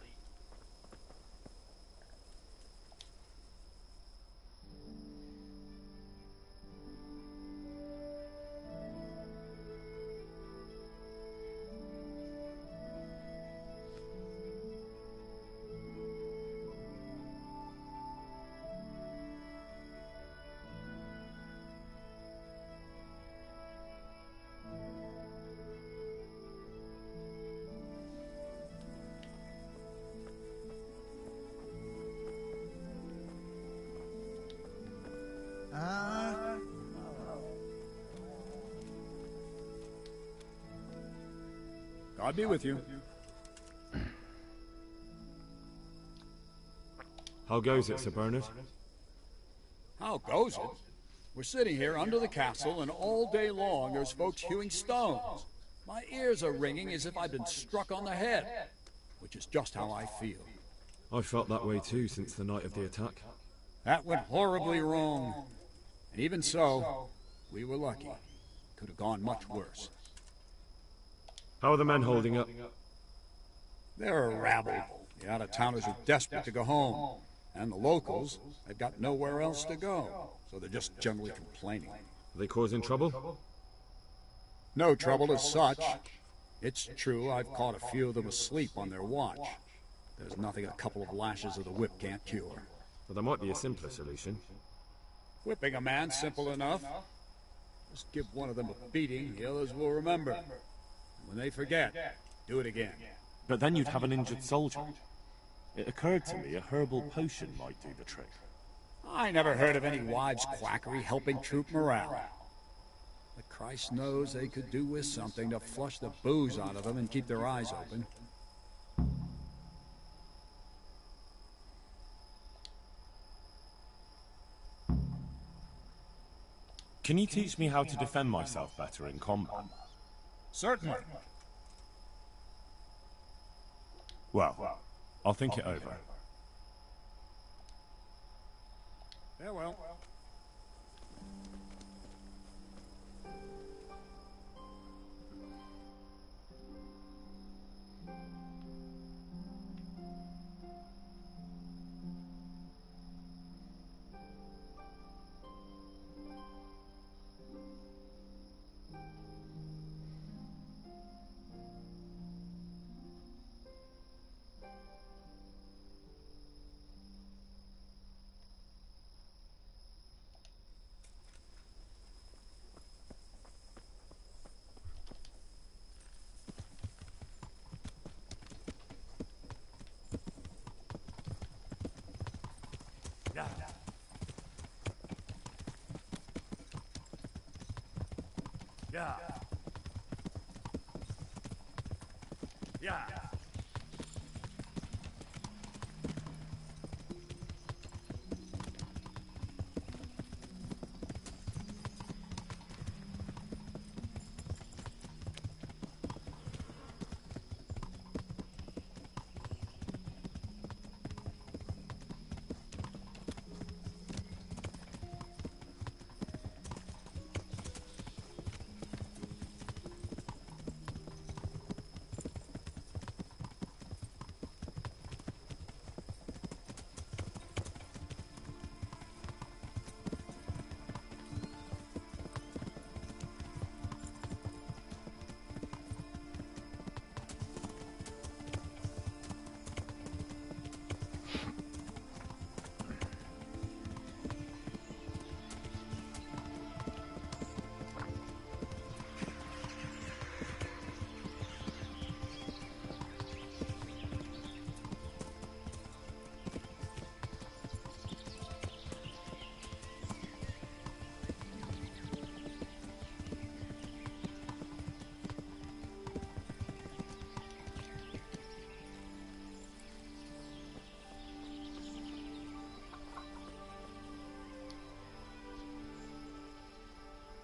God be with you. How goes it, Sir Bernard? How goes it? We're sitting here under the castle, and all day long there's folks hewing stones. My ears are ringing as if I'd been struck on the head, which is just how I feel. I felt that way too since the night of the attack. That went horribly wrong. And even so, we were lucky. Could have gone much worse. How are the men holding up? They're a rabble. The out-of-towners are desperate to go home. And the locals, they've got nowhere else to go. So they're just generally complaining. Are they causing trouble? No trouble as such. It's true I've caught a few of them asleep on their watch. There's nothing a couple of lashes of the whip can't cure. Well, there might be a simpler solution. Whipping a man, simple enough. Just give one of them a beating, the others will remember. And when they forget, do it again. But then you'd have an injured soldier. It occurred to me a herbal potion might do the trick. I never heard of any wives' quackery helping troop morale. But Christ knows they could do with something to flush the booze out of them and keep their eyes open. Can you teach me how to defend myself better in combat? Certainly. Well, I'll think it over. Farewell. Yeah. Yeah.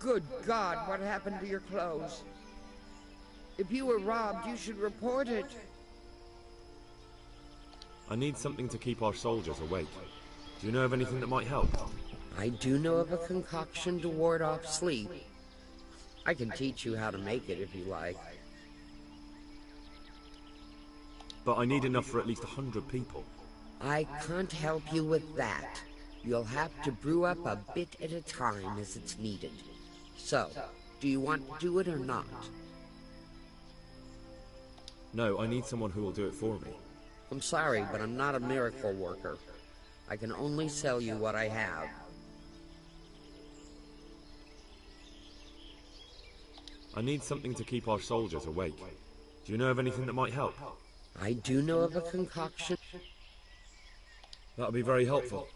Good God, what happened to your clothes? If you were robbed, you should report it. I need something to keep our soldiers awake. Do you know of anything that might help? I do know of a concoction to ward off sleep. I can teach you how to make it if you like. But I need enough for at least 100 people. I can't help you with that. You'll have to brew up a bit at a time as it's needed. So, do you want to do it or not? No, I need someone who will do it for me. I'm sorry, but I'm not a miracle worker. I can only sell you what I have. I need something to keep our soldiers awake. Do you know of anything that might help? I do know of a concoction. That would be very helpful.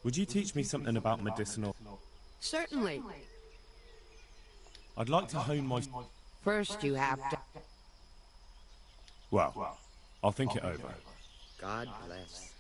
Would you teach me something about medicinal? Certainly. I'd like to hone my... First, you have to... Well, I'll think it over. God bless.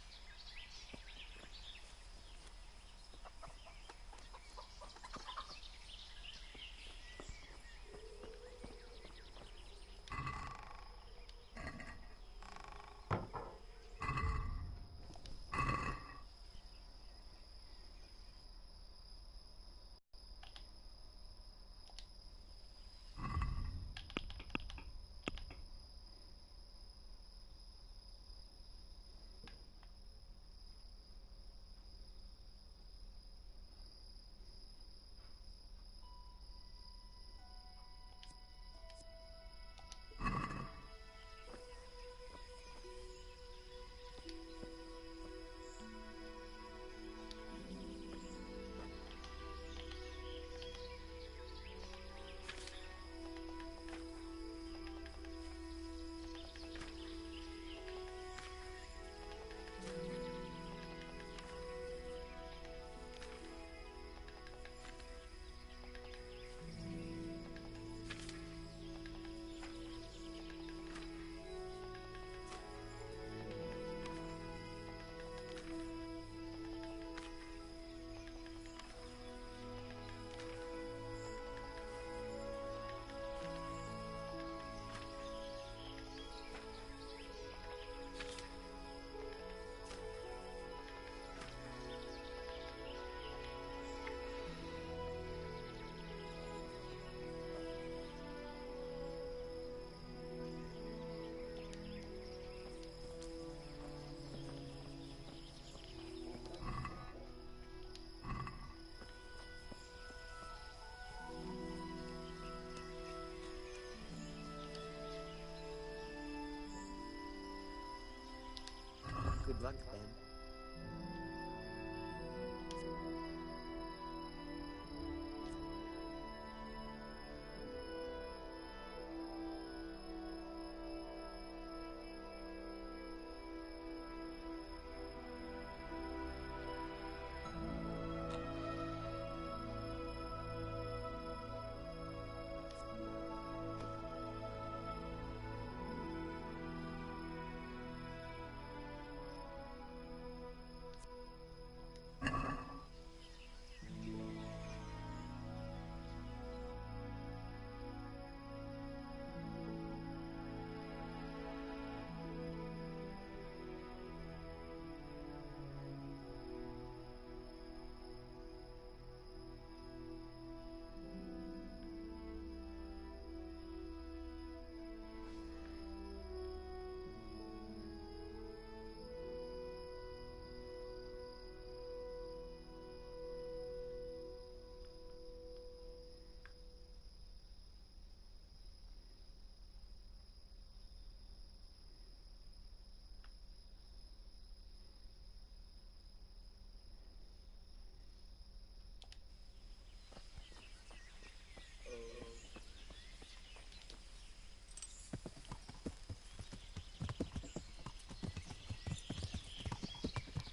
Good luck, Ben.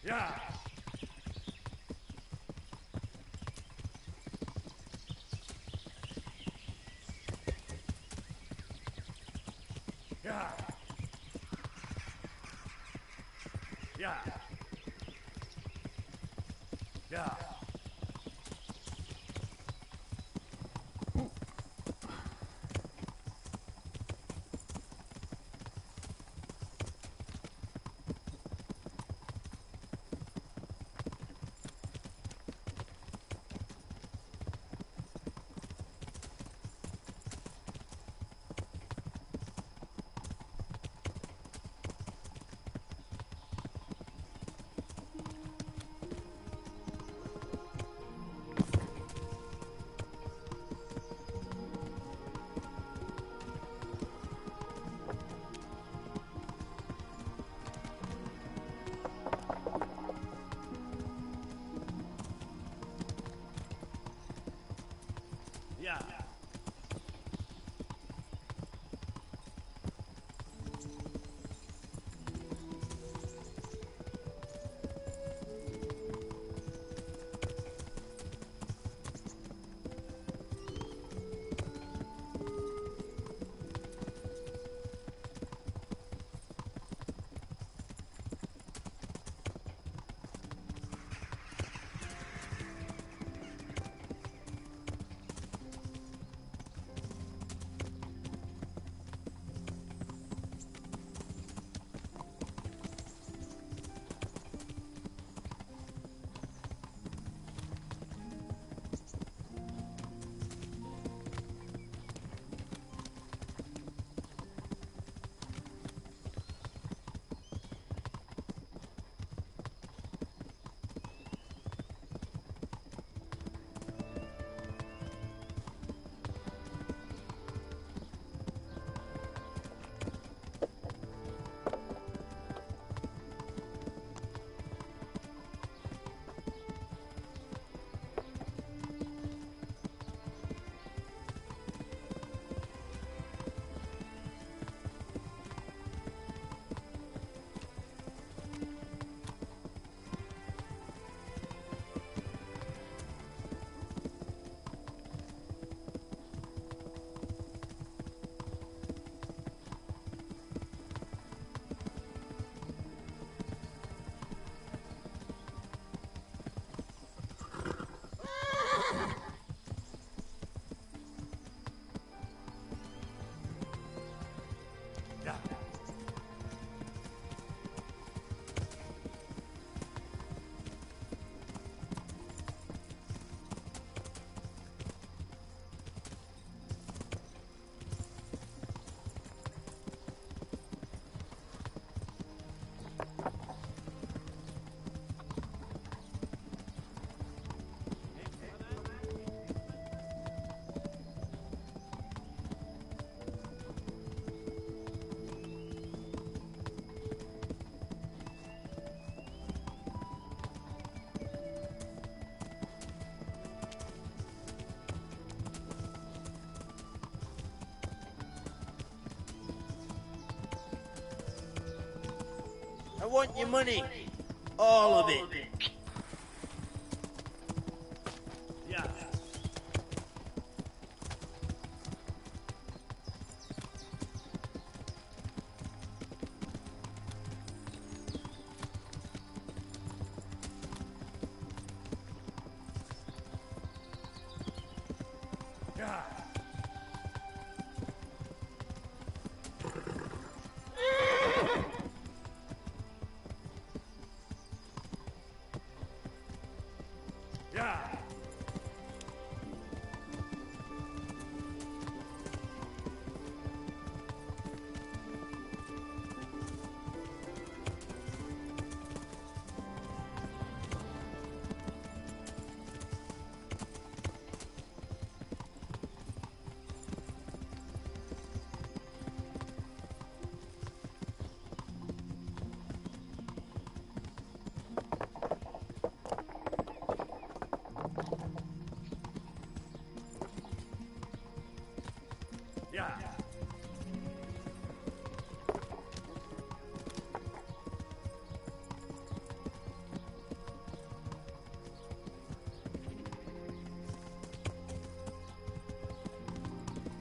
Yeah. Yeah. Yeah. Yeah. Yeah. I want your money. All of it. Yeah. Yeah. Yeah. Yeah.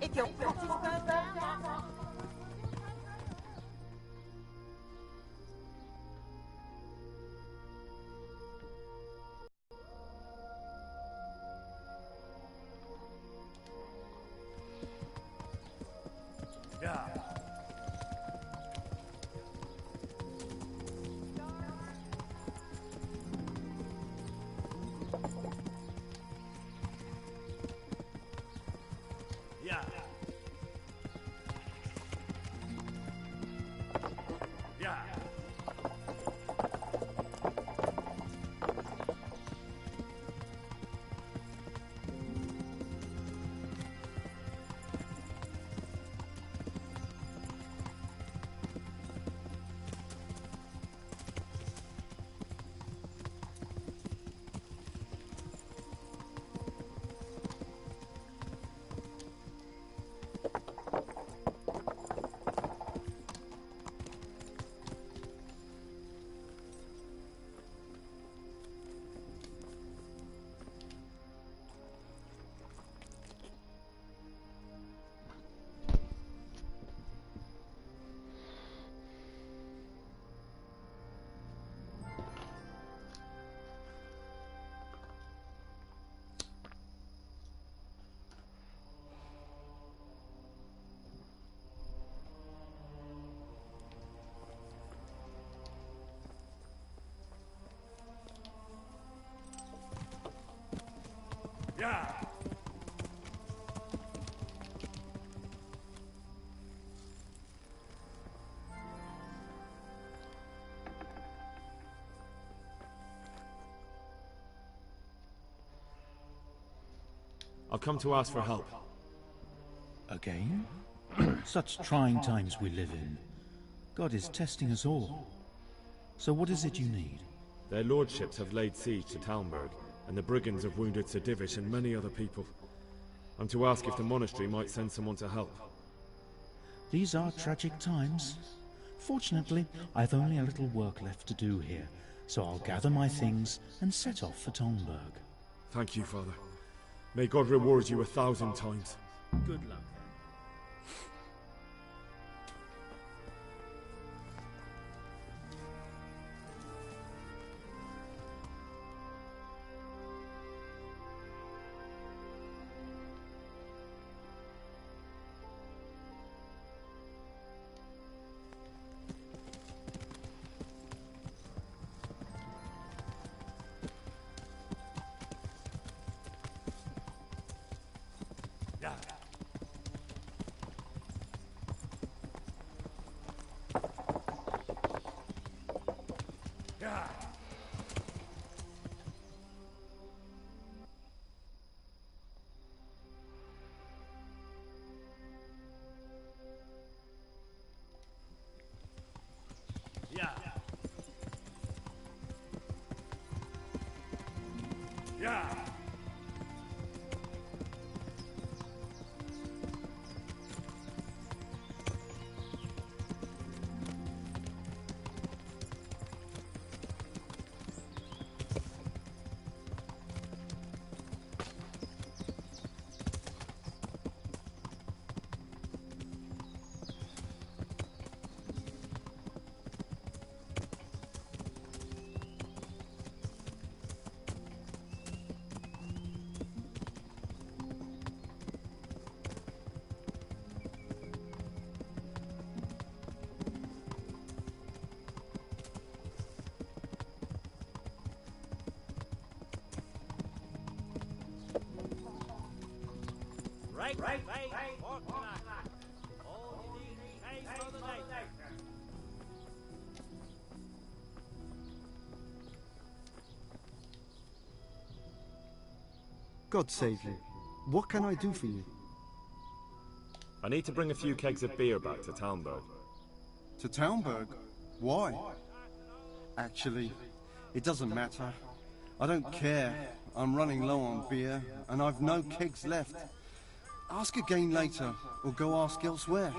If your books go down, Yeah. Yeah. Yeah. I've come to ask for help. Again? Such trying times we live in. God is testing us all. So what is it you need? Their lordships have laid siege to Talmberg, and the brigands have wounded Sir Divish and many other people. I'm to ask if the monastery might send someone to help. These are tragic times. Fortunately, I've only a little work left to do here, so I'll gather my things and set off for Talmberg. Thank you, Father. May God reward you 1,000 times. Good luck. Yeah. Yeah. Right. Walk tonight. All you need is pay for the night. God save you. What can I do for you? I need to bring a few kegs of beer back to Talmberg. To Talmberg? Why? Actually, it doesn't matter. I don't care. I'm running low on beer, and I've no kegs left. Ask again later, or go ask elsewhere.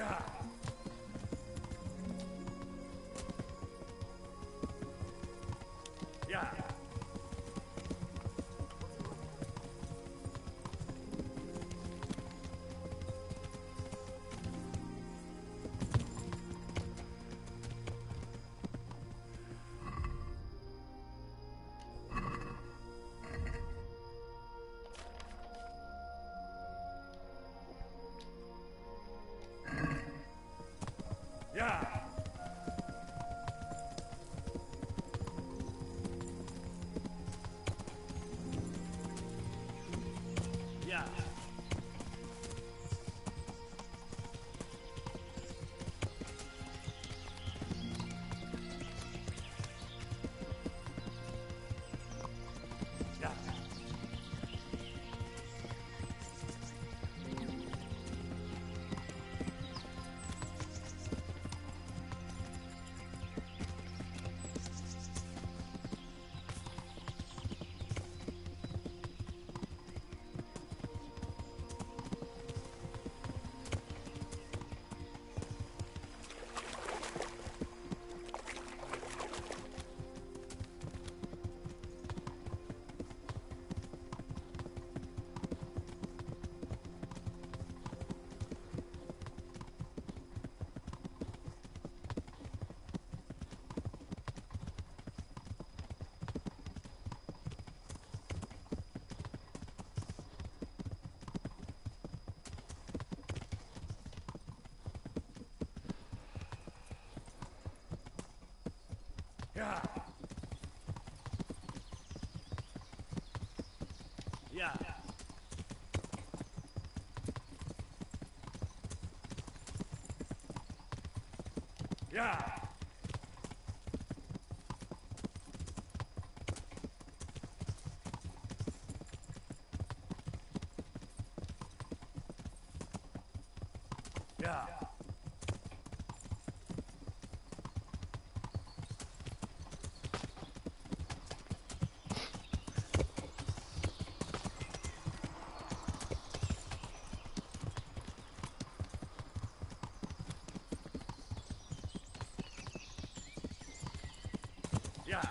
Yeah. Yeah. Yeah. Yeah. Yeah. Yeah. Yeah. Yeah. Yeah.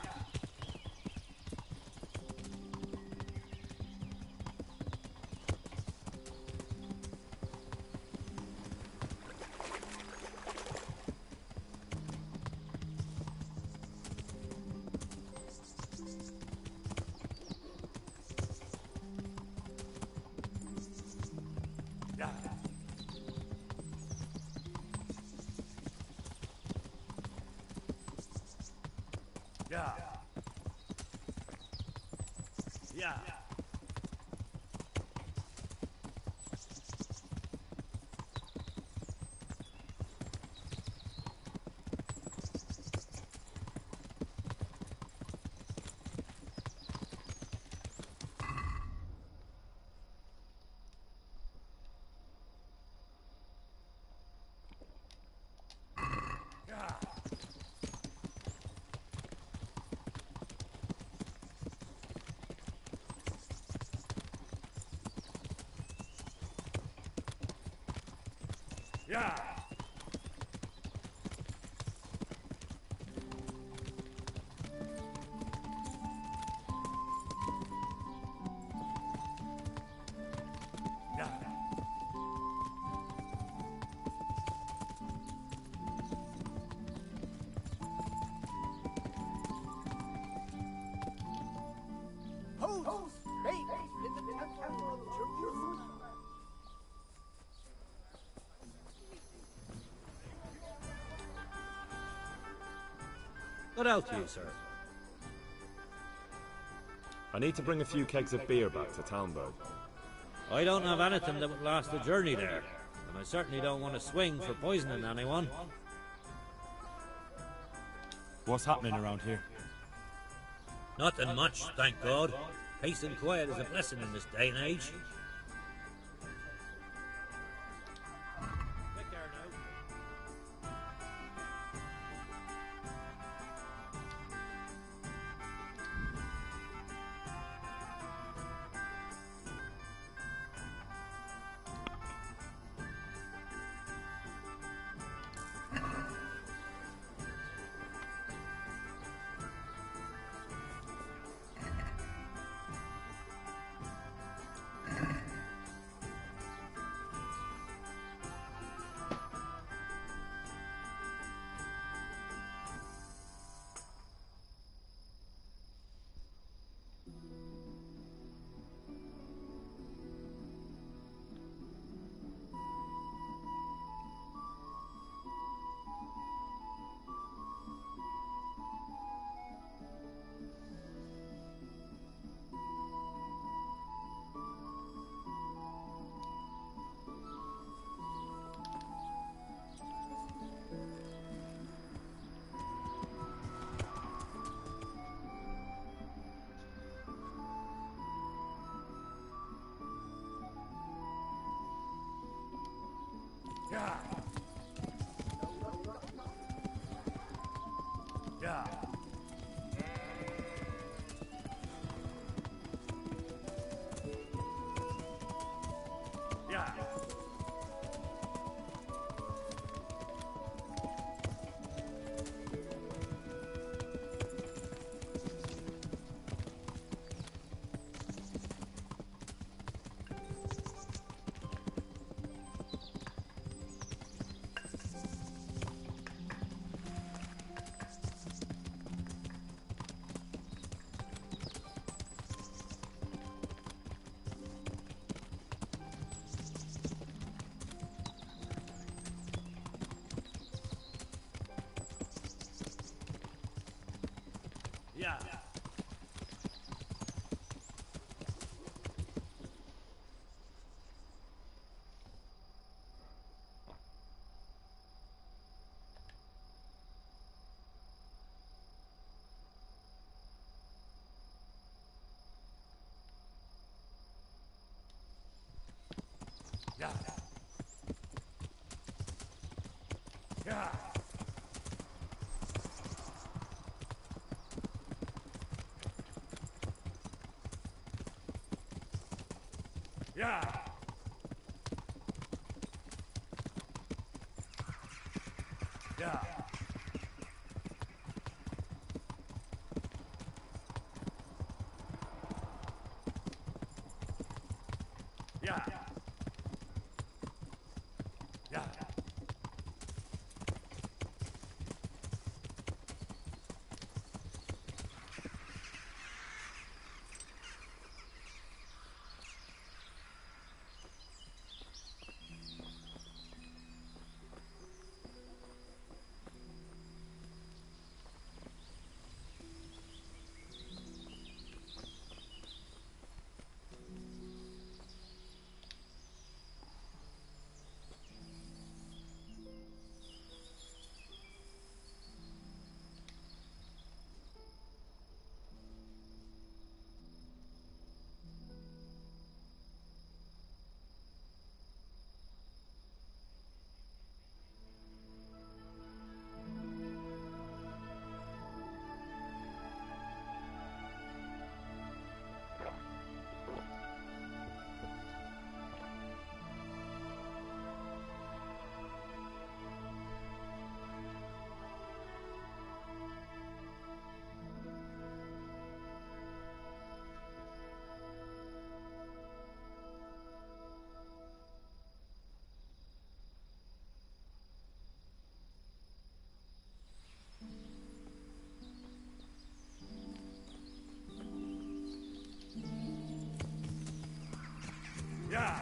Yeah. Yeah. Yeah. Yeah. Yeah. Yeah. What else do you, sir? I need to bring a few kegs of beer back to Talmberg. I don't have anything that would last the journey there, and I certainly don't want to swing for poisoning anyone. What's happening around here? Nothing much, thank God. Peace and quiet is a blessing in this day and age. Take care now. Yeah. Yeah. Yeah. Yeah. Yeah.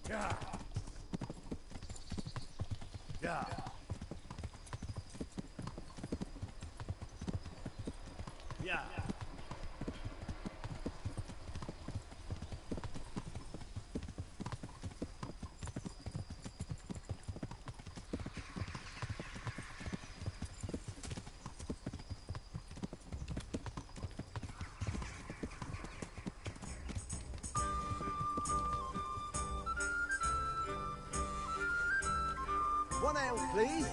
Yeah. Yeah. Yeah. One ale, please.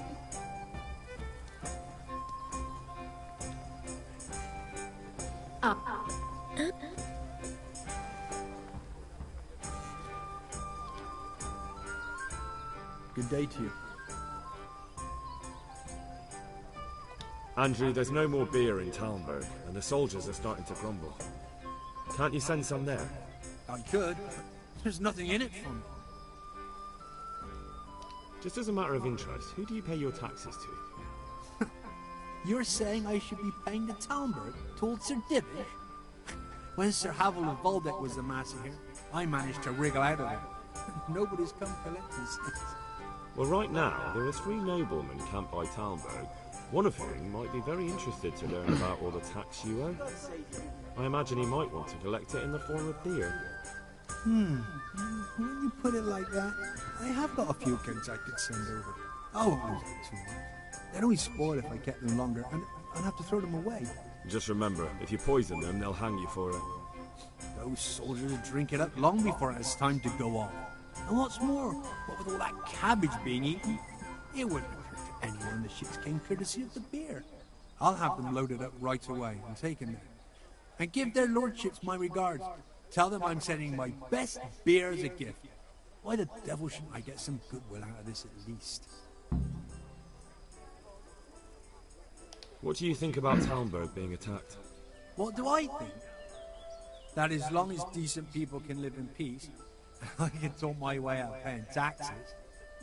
Good day to you. Andrew, there's no more beer in Talmberg, and the soldiers are starting to grumble. Can't you send some there? I could, but there's nothing in it for me. Just as a matter of interest, who do you pay your taxes to? You're saying I should be paying the Talmberg told Sir Divish? When Sir Havel of Voldeck was the master here, I managed to wriggle out of it. Nobody's come collecting since. Well, right now, there are 3 noblemen camped by Talmberg, one of whom might be very interested to learn about all the tax you owe. I imagine he might want to collect it in the form of beer. When you put it like that, I have got a few kegs I could send over. Oh, I won't take too much. They'd only spoil if I kept them longer, and I'd have to throw them away. Just remember, if you poison them, they'll hang you for it. Those soldiers would drink it up long before it has time to go off. And what's more, what with all that cabbage being eaten, it wouldn't occur to anyone the ships came courtesy of the beer. I'll have them loaded up right away and taken there. And give their lordships my regards. Tell them I'm sending my best beer as a gift. Why the devil shouldn't I get some goodwill out of this at least? What do you think about Talmberg being attacked? What do I think? That as long as decent people can live in peace, and I can talk my way out of paying taxes,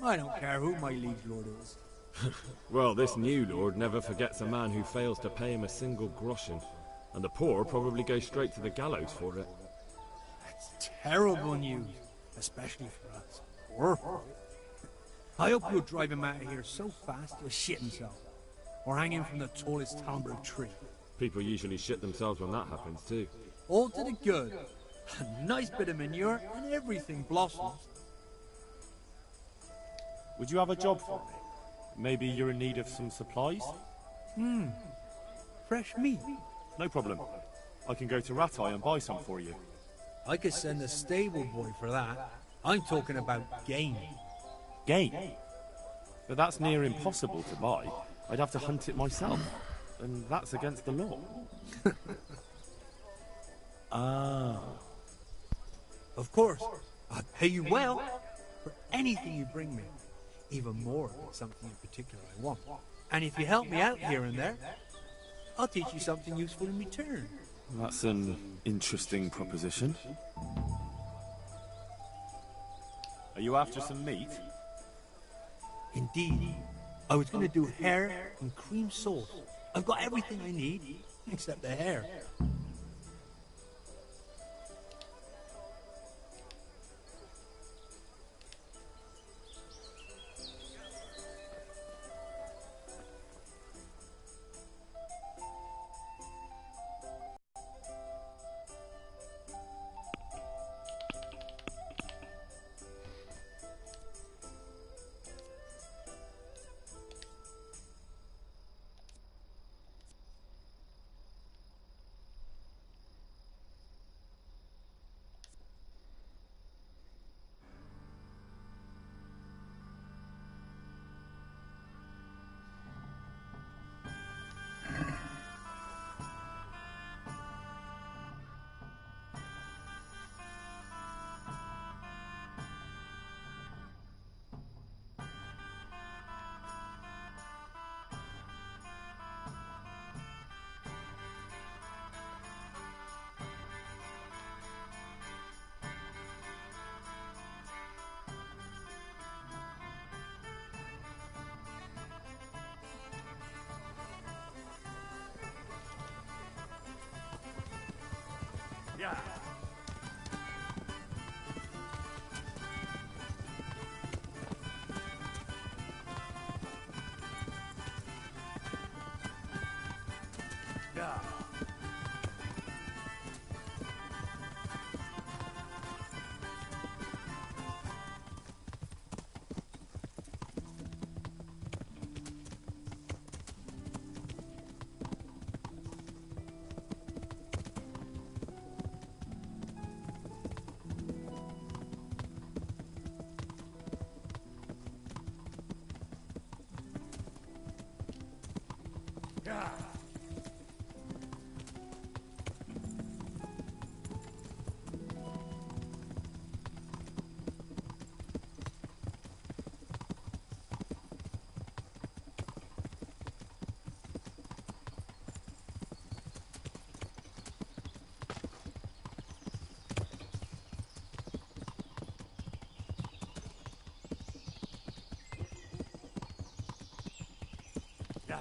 I don't care who my liege lord is. Well, this new lord never forgets a man who fails to pay him a single groschen, and the poor probably go straight to the gallows for it. That's terrible news, especially for us. Or for it. I hope you'll drive him out of here so fast he'll shit himself, or hang him from the tallest Talmberg tree. People usually shit themselves when that happens too. All to the good. A nice bit of manure and everything blossoms. Would you have a job for me? Maybe you're in need of some supplies? Fresh meat. No problem. I can go to Ratai and buy some for you. I could send a stable boy for that. I'm talking about game. Game? But that's near impossible to buy. I'd have to hunt it myself. And that's against the law. Ah. Of course. I'll pay you well for anything you bring me. Even more if it's something in particular I want. And if you help me out here and there, I'll teach you something useful in return. That's an interesting proposition. Are you after some meat? Indeed. I was going to do hair and cream sauce. I've got everything I need, except the hair. Yeah. Yeah. Yeah. Yeah.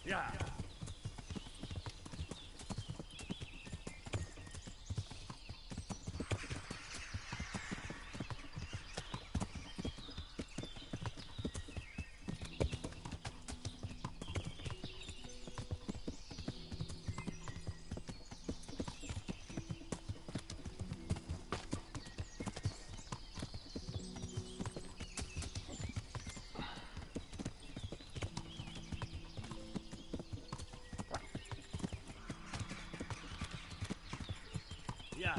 Yeah. Yeah.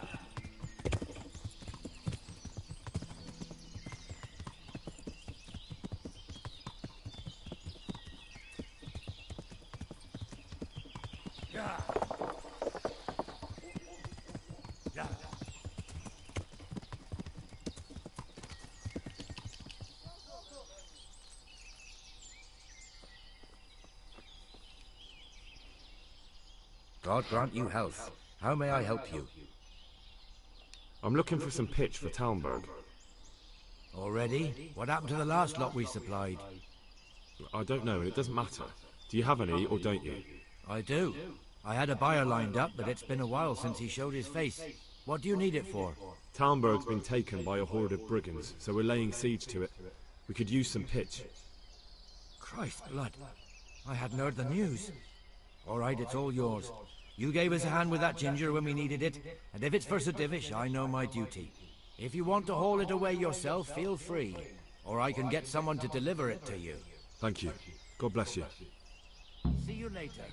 Yeah. Yeah. God grant you health. How may I help you? I'm looking for some pitch for Talmberg. Already? What happened to the last lot we supplied? I don't know, and it doesn't matter. Do you have any, or don't you? I do. I had a buyer lined up, but it's been a while since he showed his face. What do you need it for? Talmberg's been taken by a horde of brigands, so we're laying siege to it. We could use some pitch. Christ blood. I hadn't heard the news. All right, it's all yours. You gave us a hand with that ginger when we needed it, and if it's for Sir Divish, I know my duty. If you want to haul it away yourself, feel free. Or I can get someone to deliver it to you. Thank you. God bless you. See you later.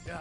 Yeah.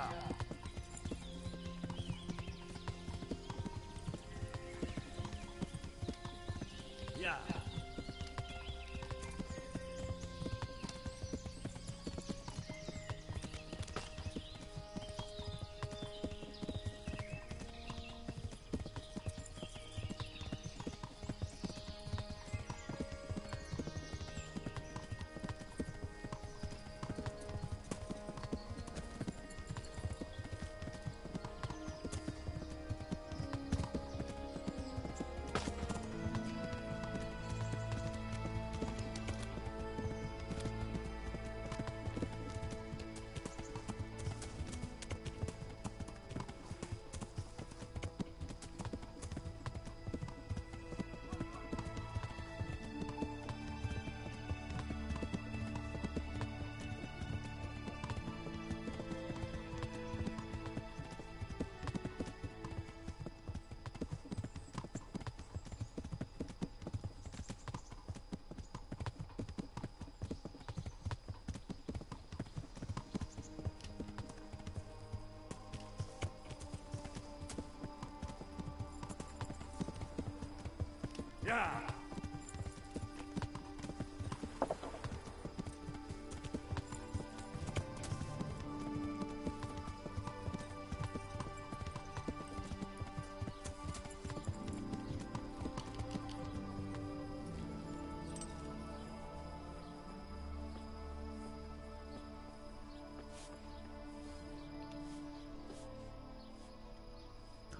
Yeah.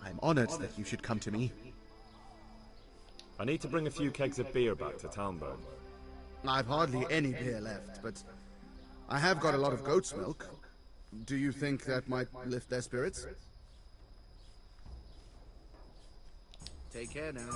I'm honored that you should come to me. I need to bring a few kegs of beer back to Talmberg. I've hardly any beer left, but I have got a lot of goat's milk. Do you think that might lift their spirits? Take care now.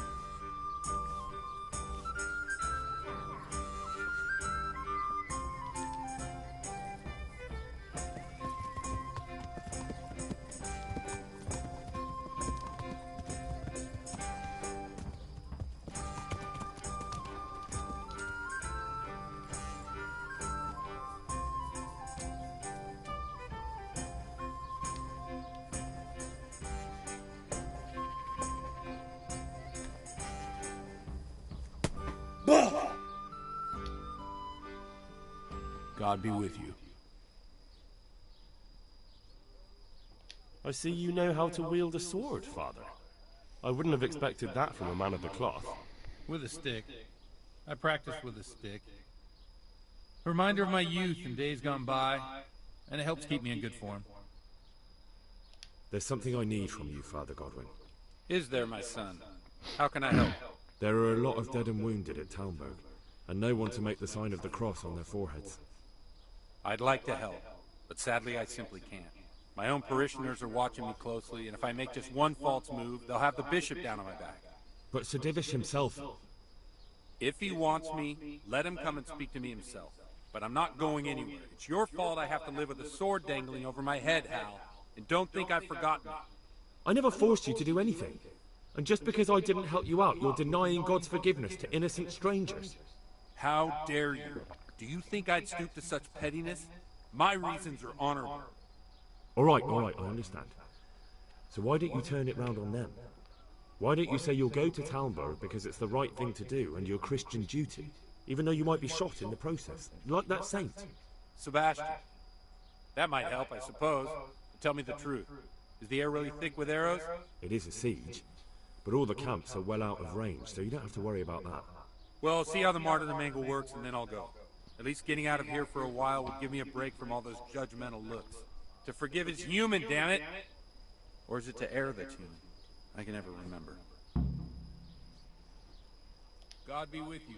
God be with you. I see you know how to wield a sword, Father. I wouldn't have expected that from a man of the cloth. With a stick. I practice with a stick. A reminder of my youth and days gone by, and it helps keep me in good form. There's something I need from you, Father Godwin. Is there, my son? How can I help? There are a lot of dead and wounded at Talmberg, and no one to make the sign of the cross on their foreheads. I'd like to help, but sadly I simply can't. My own parishioners are watching me closely, and if I make just one false move, they'll have the bishop down on my back. But Sir Divish himself... If he wants me, let him come and speak to me himself. but I'm not going anywhere. It's your fault I have to live with a sword dangling over my head, Hal. And don't think I've forgotten. I never forced you to do anything. And just because I didn't help you out, you're denying God's forgiveness to innocent strangers. How dare you? Do you think I'd stoop to such pettiness? My reasons are honorable. All right, I understand. So why don't you turn it round on them? Why don't you say you'll go to Talmberg because it's the right thing to do and your Christian duty, even though you might be shot in the process, like that saint? Sebastian. That might help, I suppose. But tell me the truth. Is the air really thick with arrows? It is a siege, but all the camps are well out of range, so you don't have to worry about that. Well, see how the martyrdom angle works, and then I'll go. At least getting out of here for a while will give me a break from all those judgmental looks. To forgive is human, damn it! Or is it to err that's human? I can never remember. God be with you.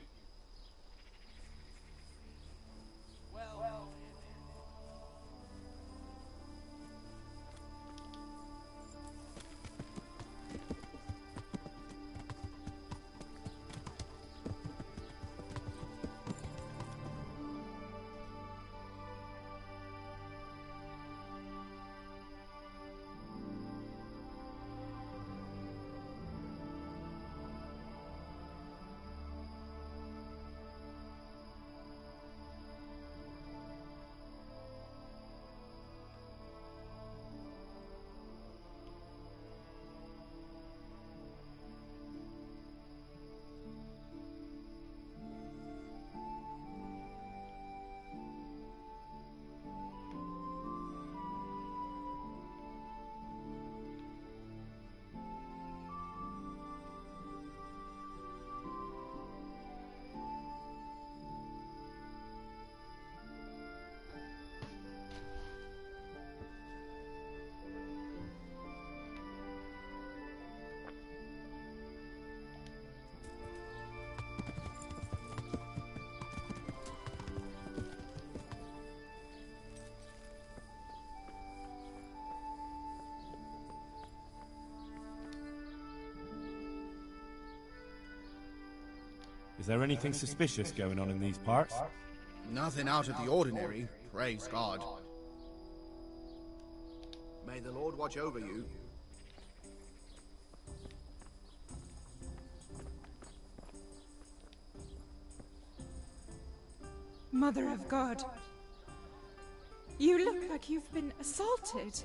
Is there anything suspicious going on in these parts? Nothing out of the ordinary, praise God. May the Lord watch over you. Mother of God, you look like you've been assaulted.